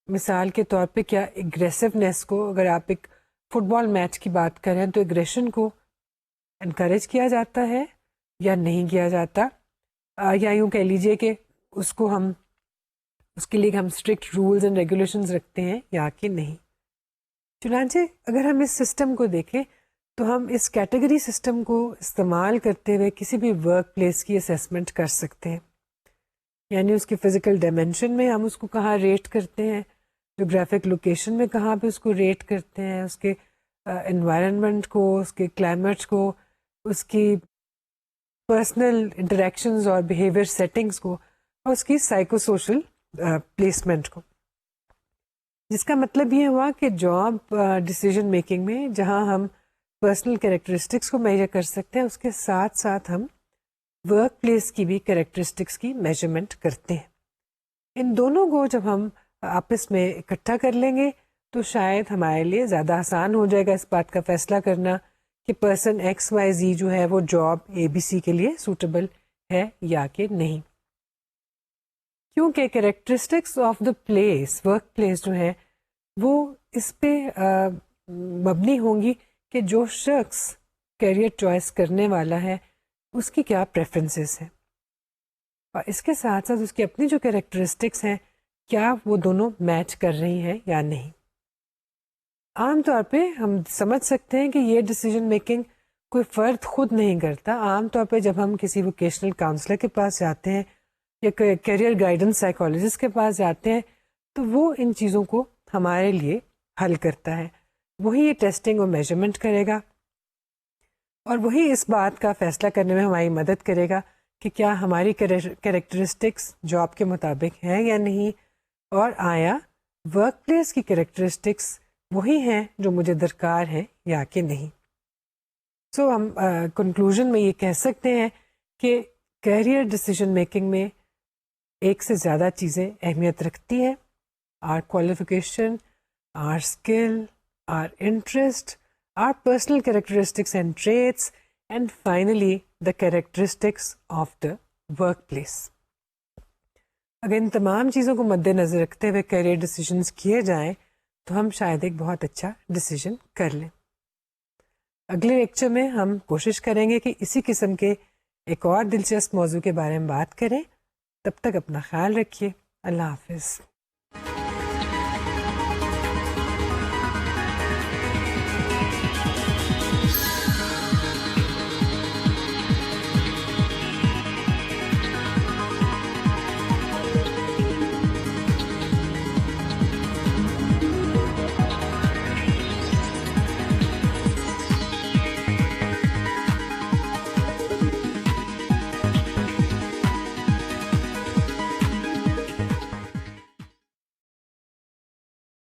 مثال کے طور پہ کیا اگریسونیس کو, اگر آپ ایک فٹ بال میچ کی بات کریں تو اگریشن کو انکریج کیا جاتا ہے یا نہیں کیا جاتا, یا یوں کہہ لیجیے کہ اس کو ہم اس کے لیے ہم اسٹرکٹ رولز اینڈ ریگولیشنز رکھتے ہیں یا کہ نہیں. چنانچہ اگر ہم اس سسٹم کو دیکھیں تو ہم اس کیٹیگری سسٹم کو استعمال کرتے ہوئے کسی بھی ورک پلیس کی اسیسمنٹ کر سکتے ہیں, یعنی اس کی فزیکل ڈائمینشن میں ہم اس کو کہاں ریٹ کرتے ہیں, جغرافک لوکیشن میں کہاں پہ اس کو ریٹ کرتے ہیں, اس کے انوائرمنٹ کو، اس کے کلائمیٹ کو، اس کی پرسنل انٹریکشنز اور بیہیویئر سیٹنگس کو، اور اس کی سائیکو سوشل پلیسمنٹ کو. جس کا مطلب یہ ہوا کہ جاب ڈیسیژن میکنگ میں جہاں ہم پرسنل کریکٹرسٹکس کو میجر کر سکتے ہیں، اس کے ساتھ ساتھ ہم ورک پلیس کی بھی کریکٹرسٹکس کی میجرمنٹ کرتے ہیں. ان دونوں کو جب ہم آپس میں اکٹھا کر لیں گے تو شاید ہمارے لیے زیادہ آسان ہو جائے گا اس بات کا فیصلہ کرنا کہ پرسن ایکس وائی زی جو ہے وہ جاب اے بی سی کے لیے سوٹیبل ہے یا کہ نہیں. کیونکہ characteristics of the place, work place جو ہے وہ اس پہ مبنی ہوں گی کہ جو شخص کیریئر چوائس کرنے والا ہے اس کی کیا پریفرنسز ہیں، اور اس کے ساتھ ساتھ اس کی اپنی جو کریکٹرسٹکس ہیں کیا وہ دونوں میچ کر رہی ہیں یا نہیں. عام طور پہ ہم سمجھ سکتے ہیں کہ یہ ڈیسیژن میکنگ کوئی فرد خود نہیں کرتا. عام طور پہ جب ہم کسی ووکیشنل کاؤنسلر کے پاس جاتے ہیں یا کیریئر گائیڈنس سائیکالوجسٹ کے پاس جاتے ہیں تو وہ ان چیزوں کو ہمارے لیے حل کرتا ہے. وہی یہ ٹیسٹنگ اور میجرمنٹ کرے گا اور وہی اس بات کا فیصلہ کرنے میں ہماری مدد کرے گا کہ کیا ہماری کریکٹرسٹکس جاب کے مطابق ہیں یا نہیں، اور آیا ورک پلیس کی کریکٹرسٹکس وہی ہیں جو مجھے درکار ہیں یا کہ نہیں. سو ہم کنکلوژن میں یہ کہہ سکتے ہیں کہ کیریئر ڈیسیژن میکنگ میں ایک سے زیادہ چیزیں اہمیت رکھتی ہیں: our qualification, our skill, our interest, our personal characteristics and traits, and finally the characteristics of the workplace. اگر ان تمام چیزوں کو مد نظر رکھتے ہوئے کیریئر ڈیسیژنس کیے جائیں تو ہم شاید ایک بہت اچھا ڈیسیژن کر لیں. اگلے لیکچر میں ہم کوشش کریں گے کہ اسی قسم کے ایک اور دلچسپ موضوع کے بارے میں بات کریں. تب تک اپنا خیال رکھیے. اللہ حافظ.